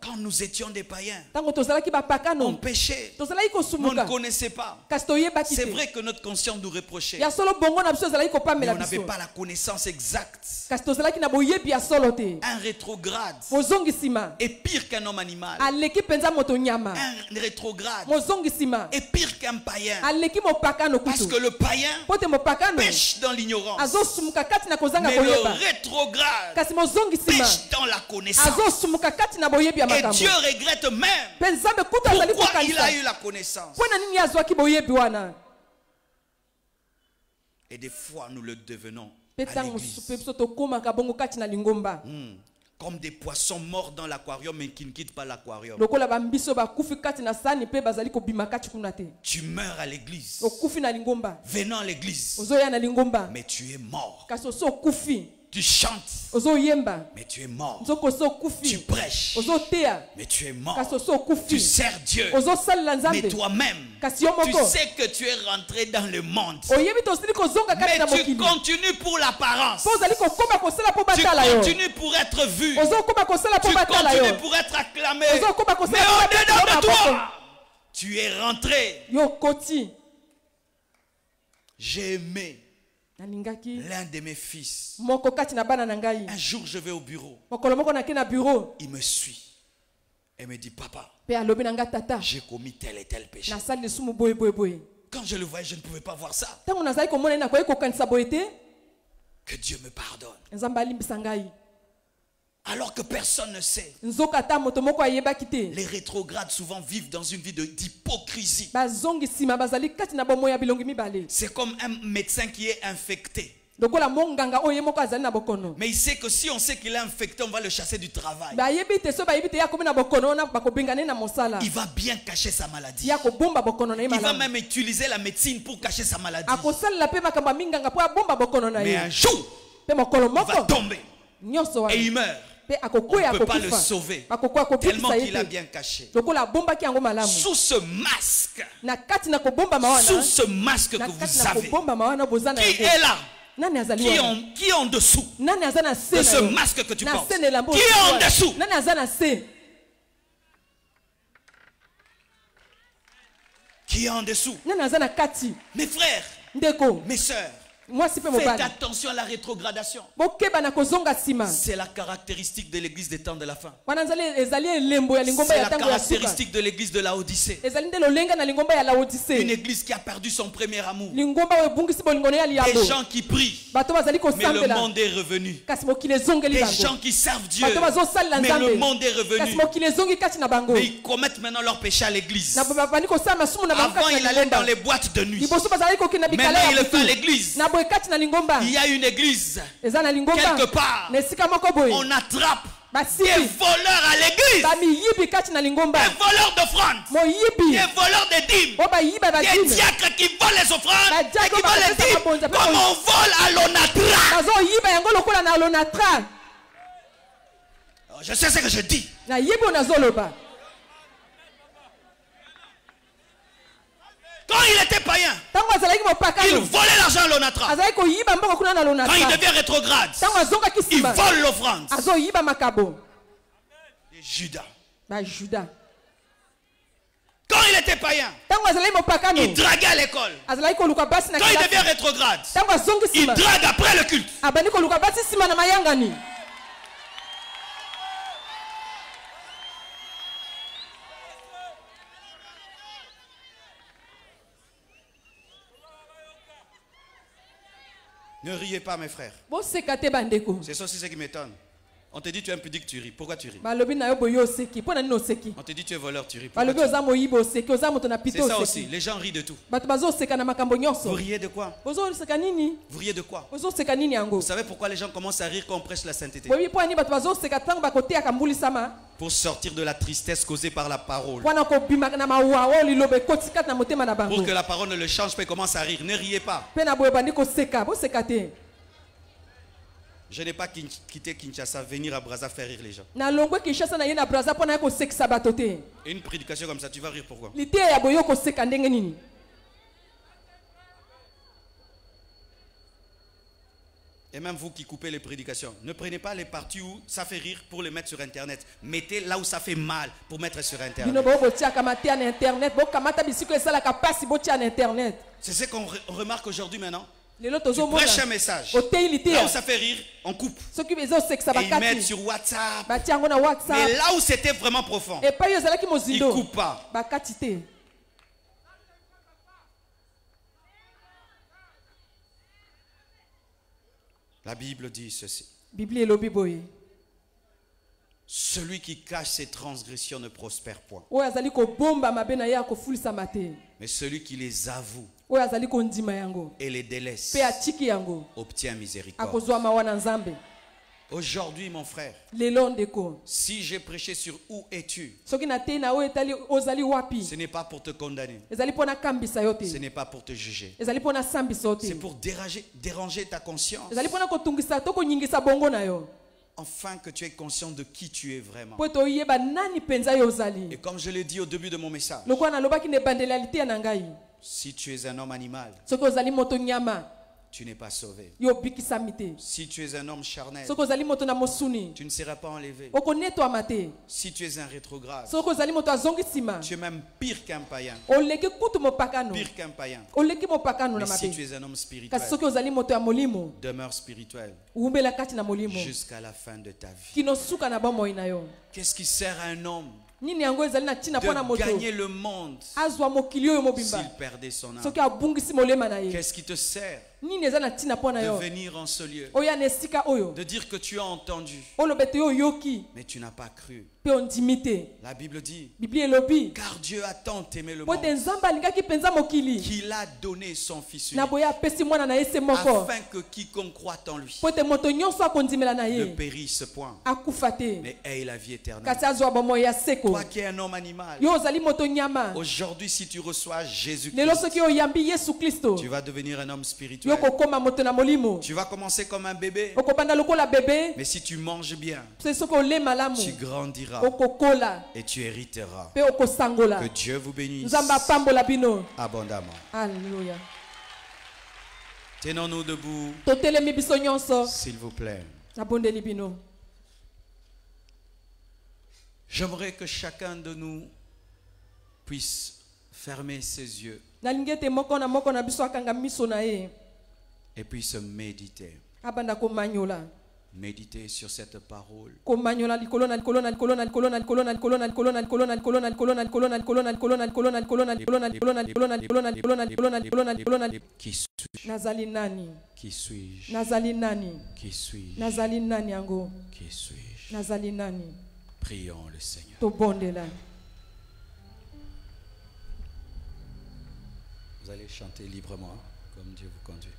Quand nous étions des païens, on péchait, on ne connaissait pas. C'est vrai que notre conscience nous reprochait, mais on n'avait pas la connaissance exacte. Un rétrograde est pire qu'un homme animal. Un rétrograde est pire qu'un païen. Parce que le païen pêche dans l'ignorance, mais le rétrograde pêche dans la connaissance. Et Dieu regrette même pourquoi il a eu la connaissance. Et des fois nous le devenons à l'église. Comme des poissons morts dans l'aquarium mais qui ne quittent pas l'aquarium. Tu meurs à l'église, venant à l'église, mais tu es mort. Tu chantes, mais tu es mort. Tu prêches, mais tu es mort. Tu sers Dieu, mais toi-même, tu sais que tu es rentré dans le monde. Mais tu continues pour l'apparence. Tu continues pour être vu. Tu continues pour être acclamé. Mais au-dedans de toi, tu es rentré. J'ai aimé l'un de mes fils. Un jour je vais au bureau. Il me suit et me dit, papa, j'ai commis tel et tel péché. Quand je le voyais, je ne pouvais pas voir ça. Que Dieu me pardonne. Alors que personne ne sait. Les rétrogrades souvent vivent dans une vie d'hypocrisie. C'est comme un médecin qui est infecté. Mais il sait que si on sait qu'il est infecté, on va le chasser du travail. Il va bien cacher sa maladie. Il va même utiliser la médecine pour cacher sa maladie. Mais un jour, il va tomber et il meurt. On ne peut pas le sauver tellement qu'il a bien caché. Sous ce masque, que vous avez, qui est là? Qui est en dessous de ce masque que tu portes? Qui est en dessous? Qui est en dessous? Mes frères, mes sœurs, faites attention à la rétrogradation. C'est la caractéristique de l'église des temps de la fin. C'est la caractéristique de l'église de Laodicée. Une église qui a perdu son premier amour. Des gens qui prient, mais le monde est revenu. Des gens qui servent Dieu, mais le monde est revenu. Mais ils commettent maintenant leur péché à l'église. Avant, il allait dans les boîtes de nuit. Maintenant, il le fait à l'église. Il y a une église quelque part. On attrape des voleurs à l'église, des voleurs d'offrandes, des voleurs de dîmes, des diacres qui volent les offrandes et qui volent les dîmes comme on vole à l'onatra. Je sais ce que je dis. Quand il était païen, il volait l'argent à l'onatra. Quand il devient rétrograde, il vole l'offrande. Et Judas. Quand il était païen, il draguait à l'école. Quand il devient rétrograde, il drague après le culte. Ne riez pas, mes frères. C'est ça aussi ce qui m'étonne. On te dit tu es impudique, tu ris. Pourquoi tu ris? On te dit tu es voleur, tu ris. Pourquoi tu ris? C'est ça aussi, les gens rient de tout. Vous riez de quoi? Vous riez de quoi? Vous savez pourquoi les gens commencent à rire quand on prêche la sainteté? Pour sortir de la tristesse causée par la parole. Pour que la parole ne le change pas, il commence à rire. Ne riez pas. Je n'ai pas quitté Kinshasa, venir à Brazza faire rire les gens. Une prédication comme ça, tu vas rire pourquoi? Et même vous qui coupez les prédications, ne prenez pas les parties où ça fait rire pour les mettre sur internet. Mettez là où ça fait mal pour mettre sur internet. C'est ce qu'on remarque aujourd'hui maintenant. Tu prêches un message. Là où ça fait rire, on coupe. Et ils mettent sur WhatsApp. Mais là où c'était vraiment profond, ils ne coupent pas. La Bible dit ceci. Celui qui cache ses transgressions ne prospère point. Mais celui qui les avoue et les délaisse obtient miséricorde. Aujourd'hui, mon frère, si j'ai prêché sur où es-tu, ce n'est pas pour te condamner, ce n'est pas pour te juger, c'est pour déranger ta conscience, afin que tu es conscient de qui tu es vraiment. Et comme je l'ai dit au début de mon message, si tu es un homme animal, tu n'es pas sauvé. Si tu es un homme charnel, tu ne seras pas enlevé. Si tu es un rétrograde, tu es même pire qu'un païen. Pire qu'un païen. Mais si tu es un homme spirituel, demeure spirituel jusqu'à la fin de ta vie. Qu'est-ce qui sert à un homme de gagner le monde s'il perdait son âme? Qu'est-ce qui te sert de venir en ce lieu, de dire que tu as entendu, mais tu n'as pas cru. La Bible dit, car Dieu a tant aimé le monde qu'il a donné son Fils unique, afin que quiconque croit en lui ne périsse point, mais ait la vie éternelle. Toi qui es un homme animal, aujourd'hui si tu reçois Jésus-Christ, tu vas devenir un homme spirituel. Tu vas commencer comme un bébé, mais si tu manges bien, tu grandiras et tu hériteras. Que Dieu vous bénisse abondamment.
Alléluia.
Tenons-nous debout, s'il vous plaît. J'aimerais que chacun de nous puisse fermer ses yeux et puisse méditer. Méditer sur cette parole qui suis-je? Qui suis-je? Qui suis-je? Prions le Seigneur. Vous allez chanter librement comme Dieu vous conduit.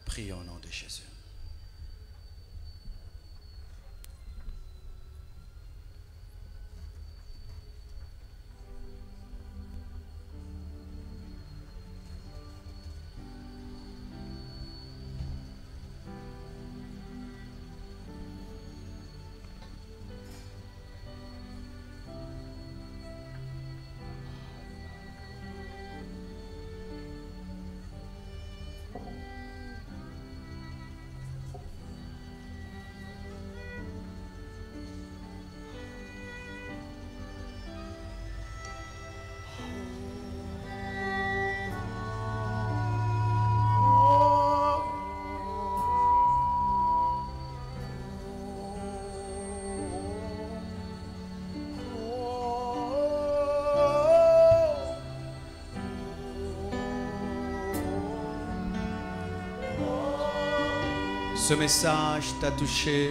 Prions au nom de Jésus. Ce message t'a touché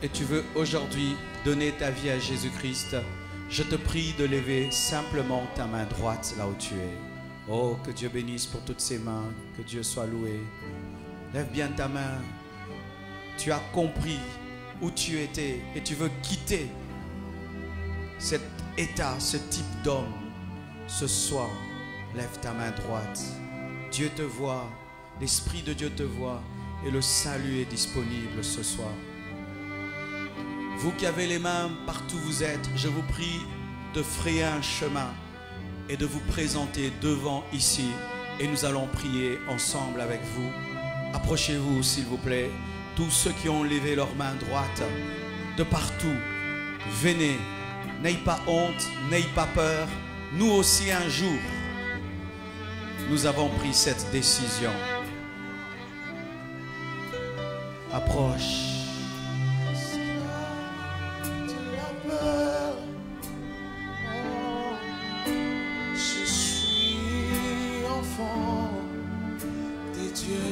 et tu veux aujourd'hui donner ta vie à Jésus-Christ. Je te prie de lever simplement ta main droite là où tu es. Oh, que Dieu bénisse pour toutes ces mains, que Dieu soit loué. Lève bien ta main. Tu as compris où tu étais et tu veux quitter cet état, ce type d'homme. Ce soir, lève ta main droite. Dieu te voit, l'Esprit de Dieu te voit. Et le salut est disponible ce soir. Vous qui avez les mains partout où vous êtes, je vous prie de frayer un chemin et de vous présenter devant ici. Et nous allons prier ensemble avec vous. Approchez-vous s'il vous plaît. Tous ceux qui ont levé leur main droite de partout, venez. N'ayez pas honte, n'ayez pas peur. Nous aussi un jour, nous avons pris cette décision. Approche.
Je suis enfant de Dieu.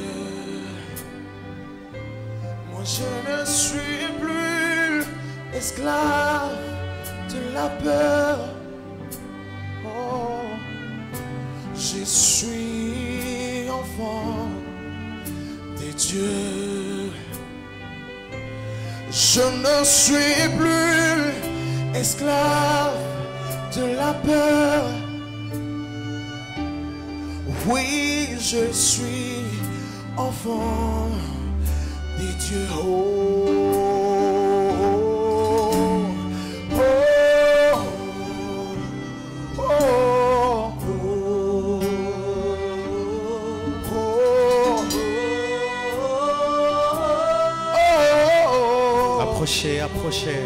Moi je ne suis plus esclave de la peur. Oh, je suis enfant de Dieu. Je ne suis plus esclave de la peur. Oui, je suis enfant de Dieu. Oh, oh, oh, oh, oh.
Approchez, approchez.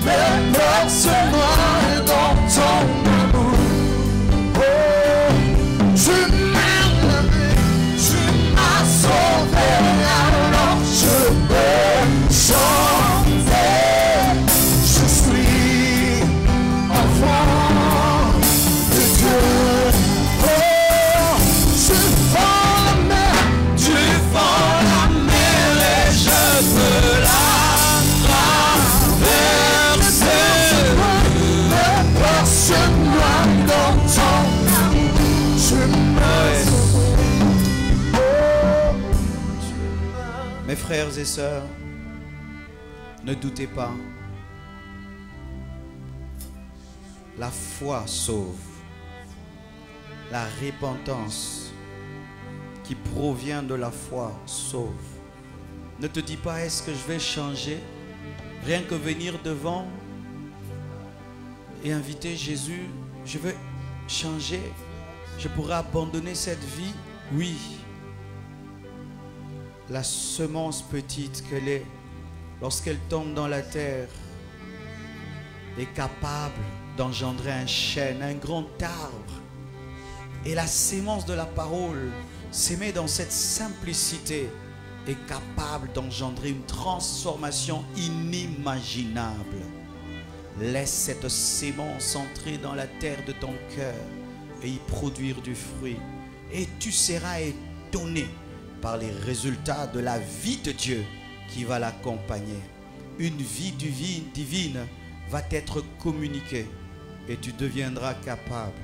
Mes peurs se frères et sœurs, ne doutez pas. La foi sauve. La repentance qui provient de la foi sauve. Ne te dis pas, est-ce que je vais changer? Rien que venir devant et inviter Jésus, je veux changer. Je pourrais abandonner cette vie. Oui. La semence petite qu'elle est, lorsqu'elle tombe dans la terre, est capable d'engendrer un chêne, un grand arbre. Et la sémence de la parole, s'aimer dans cette simplicité, est capable d'engendrer une transformation inimaginable. Laisse cette sémence entrer dans la terre de ton cœur et y produire du fruit. Et tu seras étonné par les résultats de la vie de Dieu qui va l'accompagner. Une vie divine va t'être communiquée et tu deviendras capable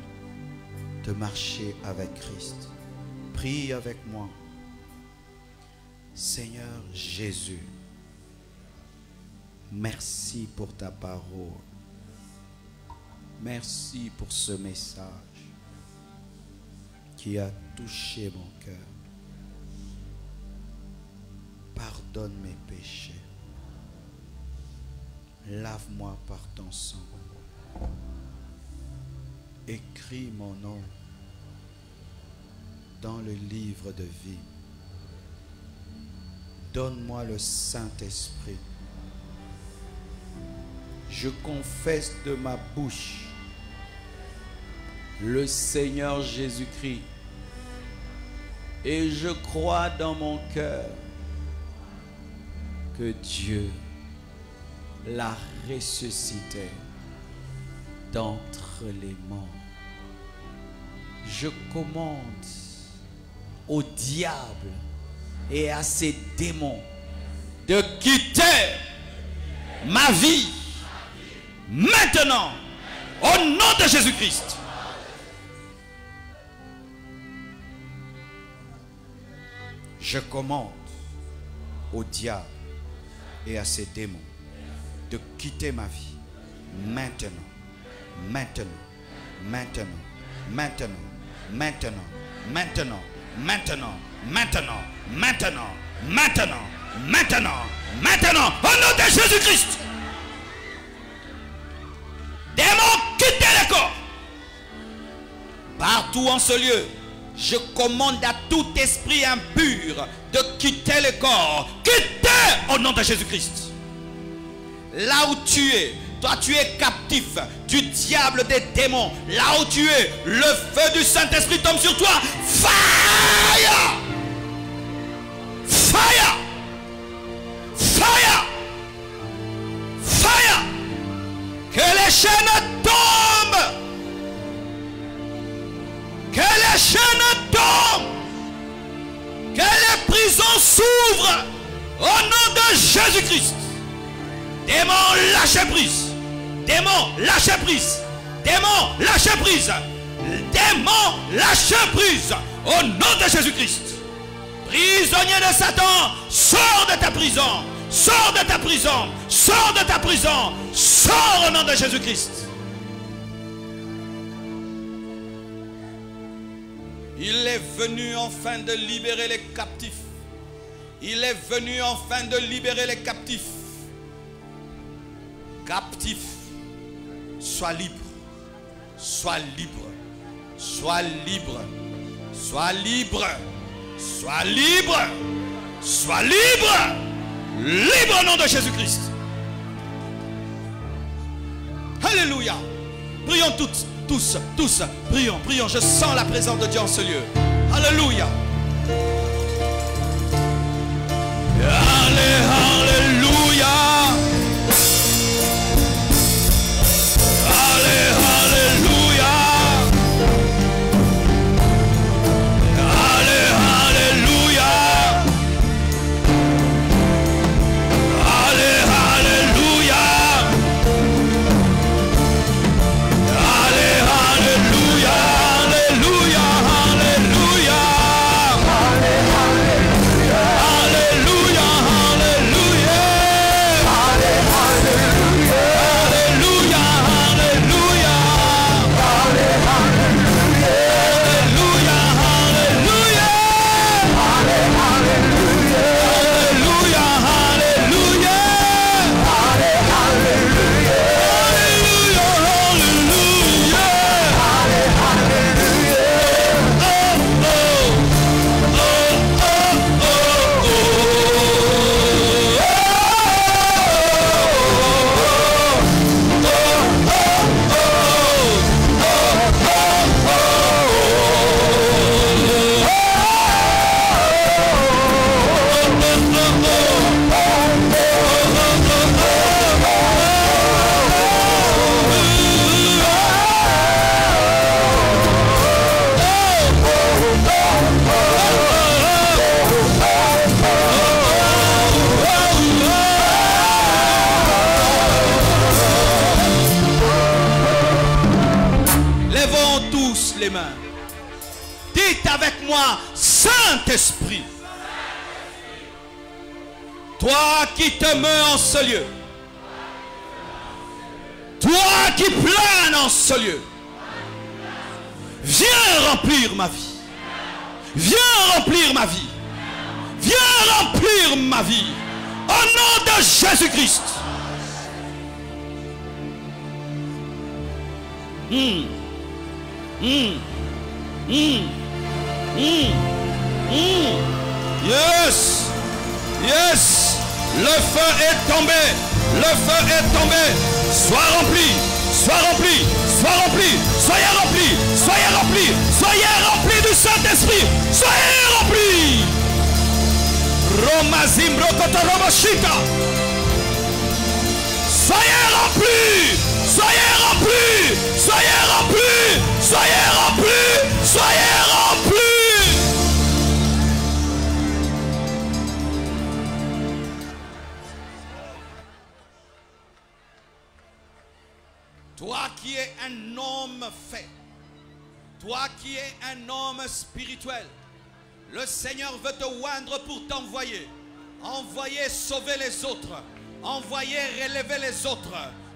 de marcher avec Christ. Prie avec moi. Seigneur Jésus, merci pour ta parole. Merci pour ce message qui a touché mon cœur. Pardonne mes péchés. Lave-moi par ton sang. Écris mon nom dans le livre de vie. Donne-moi le Saint-Esprit. Je confesse de ma bouche le Seigneur Jésus-Christ et je crois dans mon cœur que Dieu l'a ressuscité d'entre les morts. Je commande au diable et à ses démons de quitter ma vie maintenant au nom de Jésus-Christ. Je commande au diable et à ses démons de quitter ma vie maintenant, maintenant, maintenant, maintenant, maintenant, maintenant, maintenant, maintenant, maintenant, maintenant, maintenant, maintenant, au nom de Jésus-Christ. Démons, quittez le corps. Partout en ce lieu, je commande à tout esprit impur de quitter le corps. Quittez au nom de Jésus-Christ. Là où tu es, toi tu es captif du diable, des démons. Là où tu es, le feu du Saint-Esprit tombe sur toi. Fire! Fire! Fire! Fire! Que les chaînes tombent! Que les chaînes tombent! Que les prisons s'ouvrent au nom de Jésus-Christ! Démons, lâchez prise! Démons, lâchez prise! Démons, lâchez prise! Démons, lâchez prise! Au nom de Jésus-Christ! Prisonnier de Satan, sors de ta prison! Sors de ta prison! Sors de ta prison! Sors au nom de Jésus-Christ! Il est venu enfin de libérer les captifs. Il est venu enfin de libérer les captifs. Captif, sois libre. Sois libre. Sois libre. Sois libre. Sois libre. Sois libre. Libre au nom de Jésus-Christ. Alléluia. Prions tous, prions, prions. Je sens la présence de Dieu en ce lieu. Alléluia. Alléluia.
Alléluia. les mains. Dites avec moi, Saint-Esprit. Toi qui te mets en ce lieu. Toi qui planes en ce lieu. Viens remplir ma vie. Viens remplir ma vie. Viens remplir ma vie. Au nom de Jésus-Christ. Yes. Yes. Le feu est tombé. Le feu est tombé. Sois rempli. Sois rempli. Sois rempli. Soyez rempli. Soyez rempli. Soyez rempli du Saint-Esprit. Soyez rempli. Romazim Rokotorobashita. Soyez rempli. Soyez rempli. Soyez rempli. Soyez rempli. Soyez rempli. Toi qui es un homme fait, toi qui es un homme spirituel, le Seigneur veut te oindre pour t'envoyer. Envoyer sauver les autres. Envoyer relever les autres.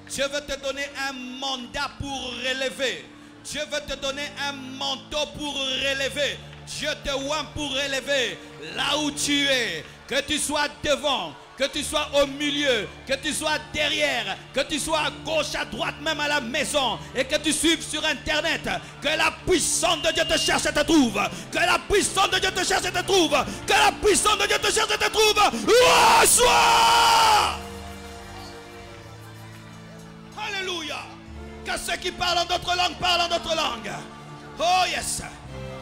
Dieu veut te donner un mandat pour relever. Dieu veut te donner un manteau pour relever. Dieu te oint pour relever là où tu es. Que tu sois devant, que tu sois au milieu, que tu sois derrière, que tu sois à gauche, à droite, même à la maison, et que tu suives sur Internet, que la puissance de Dieu te cherche et te trouve, que la puissance de Dieu te cherche et te trouve, que la puissance de Dieu te cherche et te trouve. Reçois! Alléluia! Que ceux qui parlent en d'autres langues parlent en d'autres langues. Oh yes!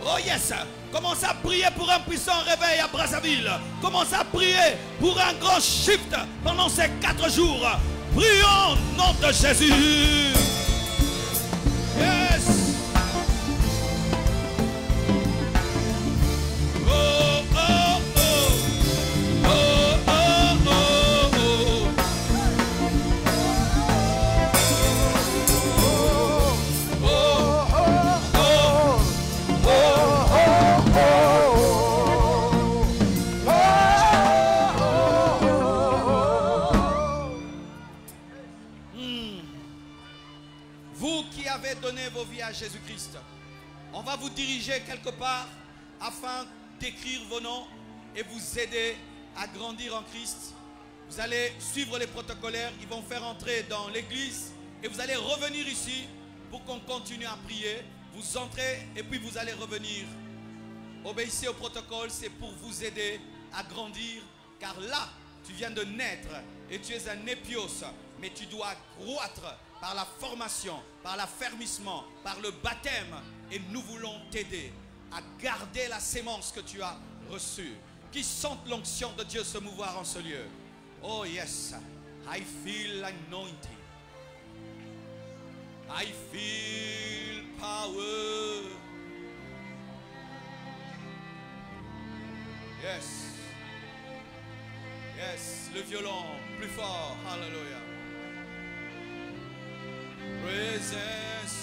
Oh yes! Commence à prier pour un puissant réveil à Brazzaville. Commence à prier pour un grand shift pendant ces 4 jours. Prions au nom de Jésus. Yes! Oh, oh, oh. Oh, oh, oh, oh. Donnez vos vies à Jésus-Christ. On va vous diriger quelque part afin d'écrire vos noms et vous aider à grandir en Christ. Vous allez suivre les protocolaires, ils vont faire entrer dans l'église et vous allez revenir ici pour qu'on continue à prier. Vous entrez et puis vous allez revenir. Obéissez au protocole, c'est pour vous aider à grandir, car là, tu viens de naître et tu es un épios, mais tu dois croître par la formation, par l'affermissement, par le baptême. Et nous voulons t'aider à garder la sémence que tu as reçue. Qui sente l'onction de Dieu se mouvoir en ce lieu. Oh yes, I feel anointing. I feel power. Yes. Yes, le violon, plus fort. Hallelujah. Presence.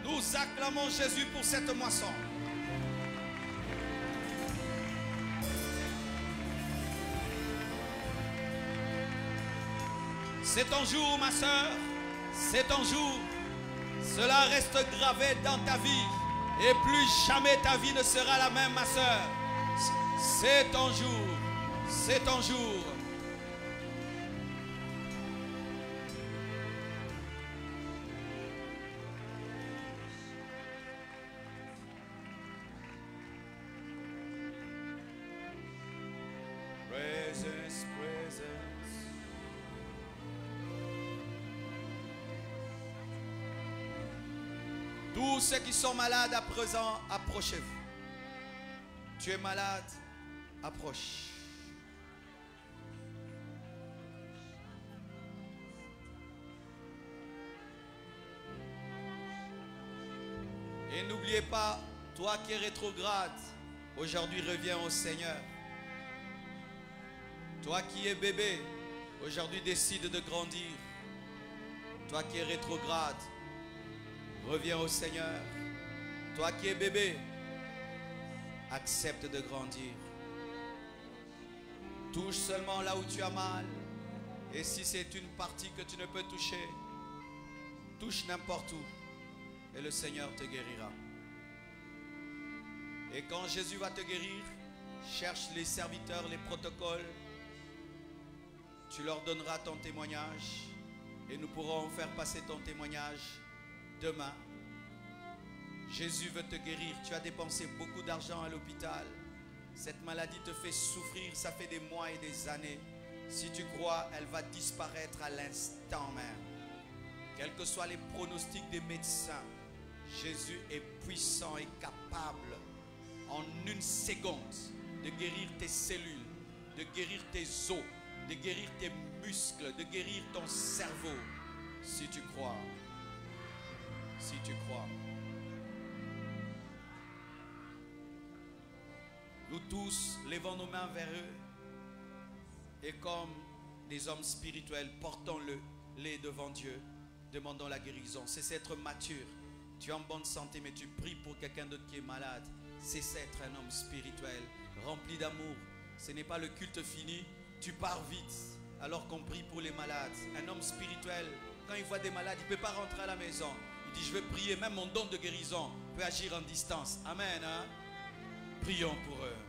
Nous acclamons Jésus pour cette moisson. C'est ton jour, ma soeur. C'est ton jour. Cela reste gravé dans ta vie. Et plus jamais ta vie ne sera la même, ma soeur. C'est ton jour. C'est ton jour. Presence, presence. Tous ceux qui sont malades à présent, approchez-vous. Tu es malade, approche. Et nous
es pas, toi qui es rétrograde, aujourd'hui reviens au Seigneur. Toi qui es bébé, aujourd'hui décide de grandir. Toi qui es rétrograde, reviens au Seigneur. Toi qui es bébé, accepte de grandir. Touche seulement là où tu as mal. Et si c'est une partie que tu ne peux toucher, touche n'importe où et le Seigneur te guérira. Et quand Jésus va te guérir, cherche les serviteurs, les protocoles. Tu leur donneras ton témoignage et nous pourrons faire passer ton témoignage demain. Jésus veut te guérir. Tu as dépensé beaucoup d'argent à l'hôpital. Cette maladie te fait souffrir, ça fait des mois et des années. Si tu crois, elle va disparaître à l'instant même. Quels que soient les pronostics des médecins, Jésus est puissant et capable en une seconde de guérir tes cellules, de guérir tes os, de guérir tes muscles, de guérir ton cerveau. Si tu crois, si tu crois. Nous tous levons nos mains vers eux et comme des hommes spirituels, portons-les devant Dieu, demandons la guérison. C'est être mature. Tu es en bonne santé mais tu pries pour quelqu'un d'autre qui est malade. C'est être un homme spirituel, rempli d'amour. Ce n'est pas le culte fini, tu pars vite alors qu'on prie pour les malades. Un homme spirituel, quand il voit des malades, il ne peut pas rentrer à la maison. Il dit je veux prier, même mon don de guérison peut agir en distance. Amen. Hein? Prions pour eux.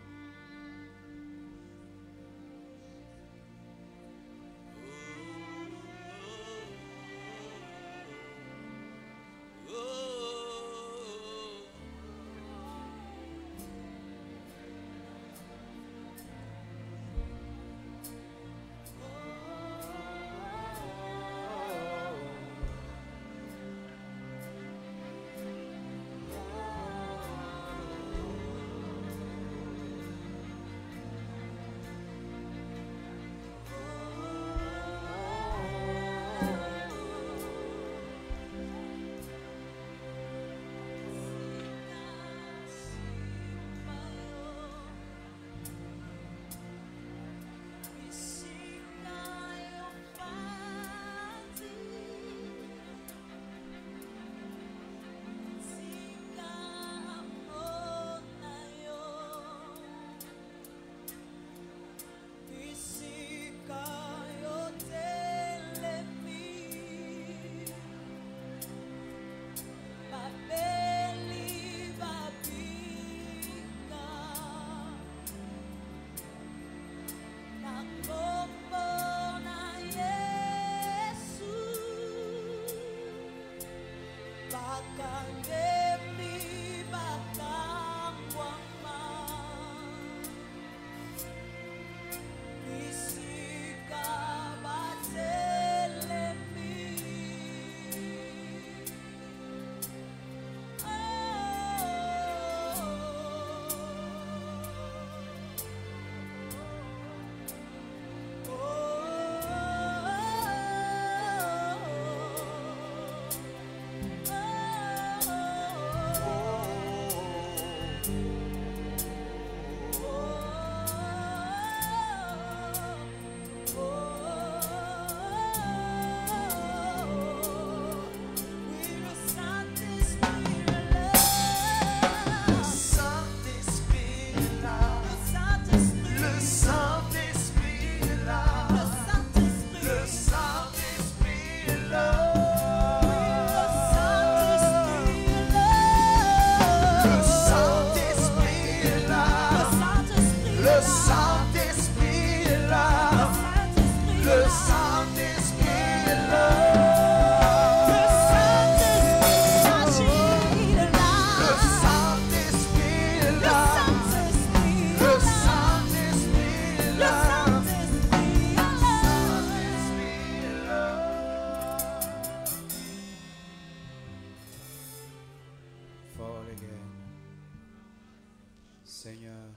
Seigneur,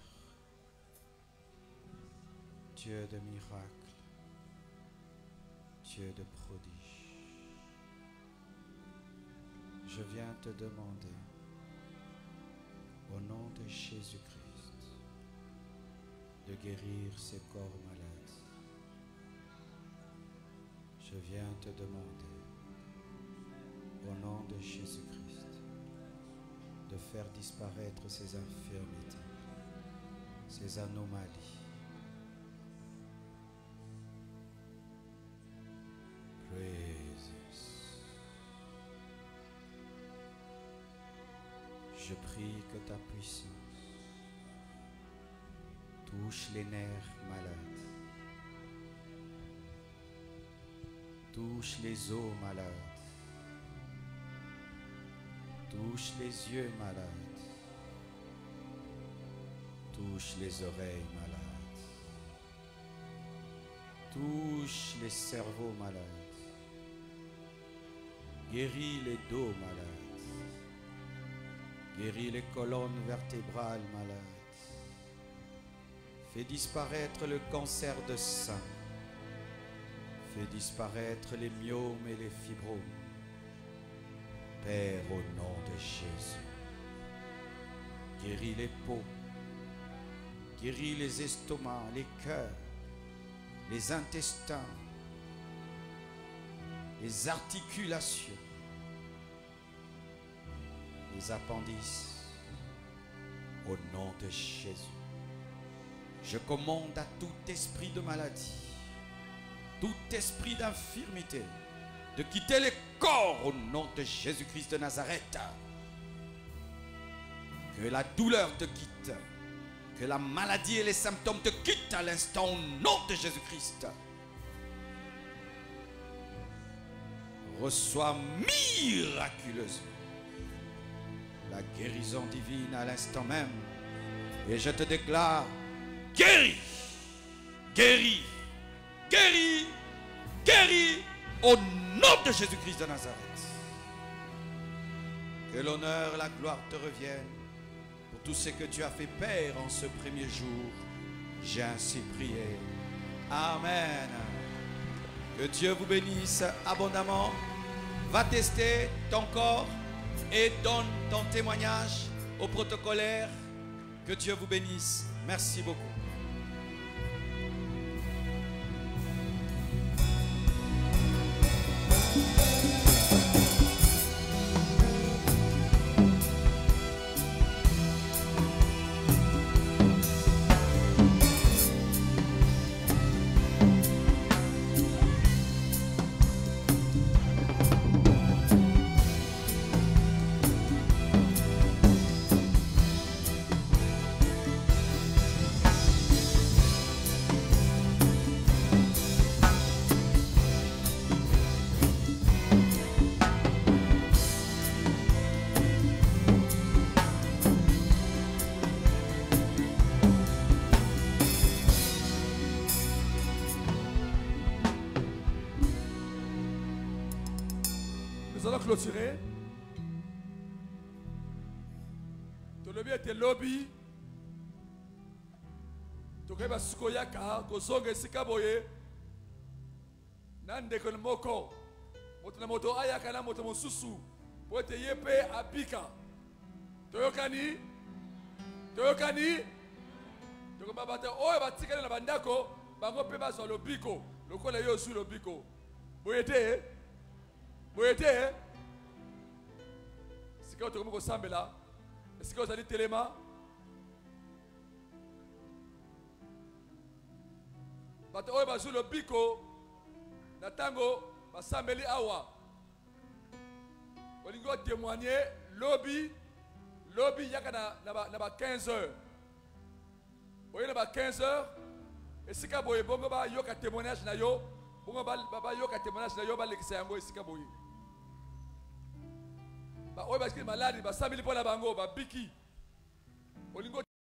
Dieu de miracles, Dieu de prodiges, je viens te demander au nom de Jésus-Christ, de guérir ces corps malades. Je viens te demander, au nom de Jésus-Christ, de faire disparaître ces infirmités, ces anomalies. Je prie que ta puissance touche les nerfs malades, touche les os malades, touche les yeux malades, touche les oreilles malades, touche les cerveaux malades, guéris les dos malades, guéris les colonnes vertébrales malades, fais disparaître le cancer de sein, fais disparaître les myomes et les fibromes. Père, au nom de Jésus, guéris les peaux, guéris les estomacs, les cœurs, les intestins, les articulations, les appendices, au nom de Jésus. Je commande à tout esprit de maladie, tout esprit d'infirmité, de quitter les corps au nom de Jésus-Christ de Nazareth. Que la douleur te quitte, que la maladie et les symptômes te quittent à l'instant au nom de Jésus-Christ. Reçois miraculeusement la guérison divine à l'instant même. Et je te déclare guéri, guéri, guéri, guéri au nom de Jésus-Christ de Nazareth. Que l'honneur et la gloire te reviennent pour tout ce que tu as fait, Père, en ce premier jour. J'ai ainsi prié. Amen. Que Dieu vous bénisse abondamment. Va tester ton corps et donne ton témoignage au protocolaire. Que Dieu vous bénisse. Merci beaucoup.
Nous allons clôturer. Le lobby était lobby. Tokeba sukoyaka kozonga esika boye. Nande kon moko. Moto na moto ayaka na moto mosusu. Pote yepe abika. Toyokani? Toyokani? Tokoba bata oyo batikana na bandako bango pe bazo lobiko. Lokola yo su lobiko. Boyete Boyete, si vous avez un peu est-ce que vous avez un téléma? Vous avez un biko, natango, basambeli awa. Vous avez témoigner, lobby, yaka na 15 heures. Vous avez 15 heures, et si vous avez un témoignage na yo, vous avez un témoignage na yo, vous avez un témoignage. Ba oyo basiki maladi ba 100 000 pour la bango ba biki olingo